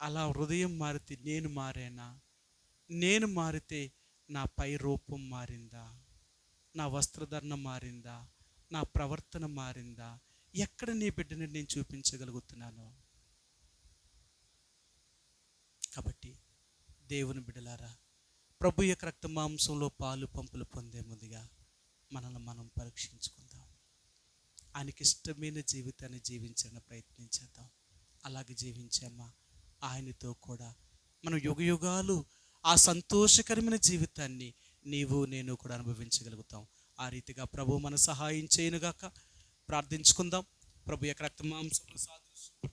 అలా హృదయం మారితే నేను మారేనా? నేను మారితే నా పై రూపం మారిందా? నా వస్త్రధరణ మారిందా? నా ప్రవర్తన మారిందా? ఎక్కడ నీ బిడ్డని నేను చూపించగలుగుతున్నాను? కాబట్టి దేవుని బిడ్డలారా, ప్రభు యొక్క రక్త మాంసంలో పాలు పంపులు పొందే ముందుగా మనల్ని మనం పరీక్షించుకుందాం. ఆయనకి ఇష్టమైన జీవితాన్ని జీవించడానికి ప్రయత్నించేద్దాం. అలాగే జీవించామా ఆయనతో కూడా మనం యుగయుగాలు ఆ సంతోషకరమైన జీవితాన్ని నీవు నేను కూడా అనుభవించగలుగుతాం. ఆ రీతిగా ప్రభు మన సహాయం చేయనుగాక. ప్రార్థించుకుందాం. ప్రభు యొక్క రక్త మాంసంలో సాదృశ్యం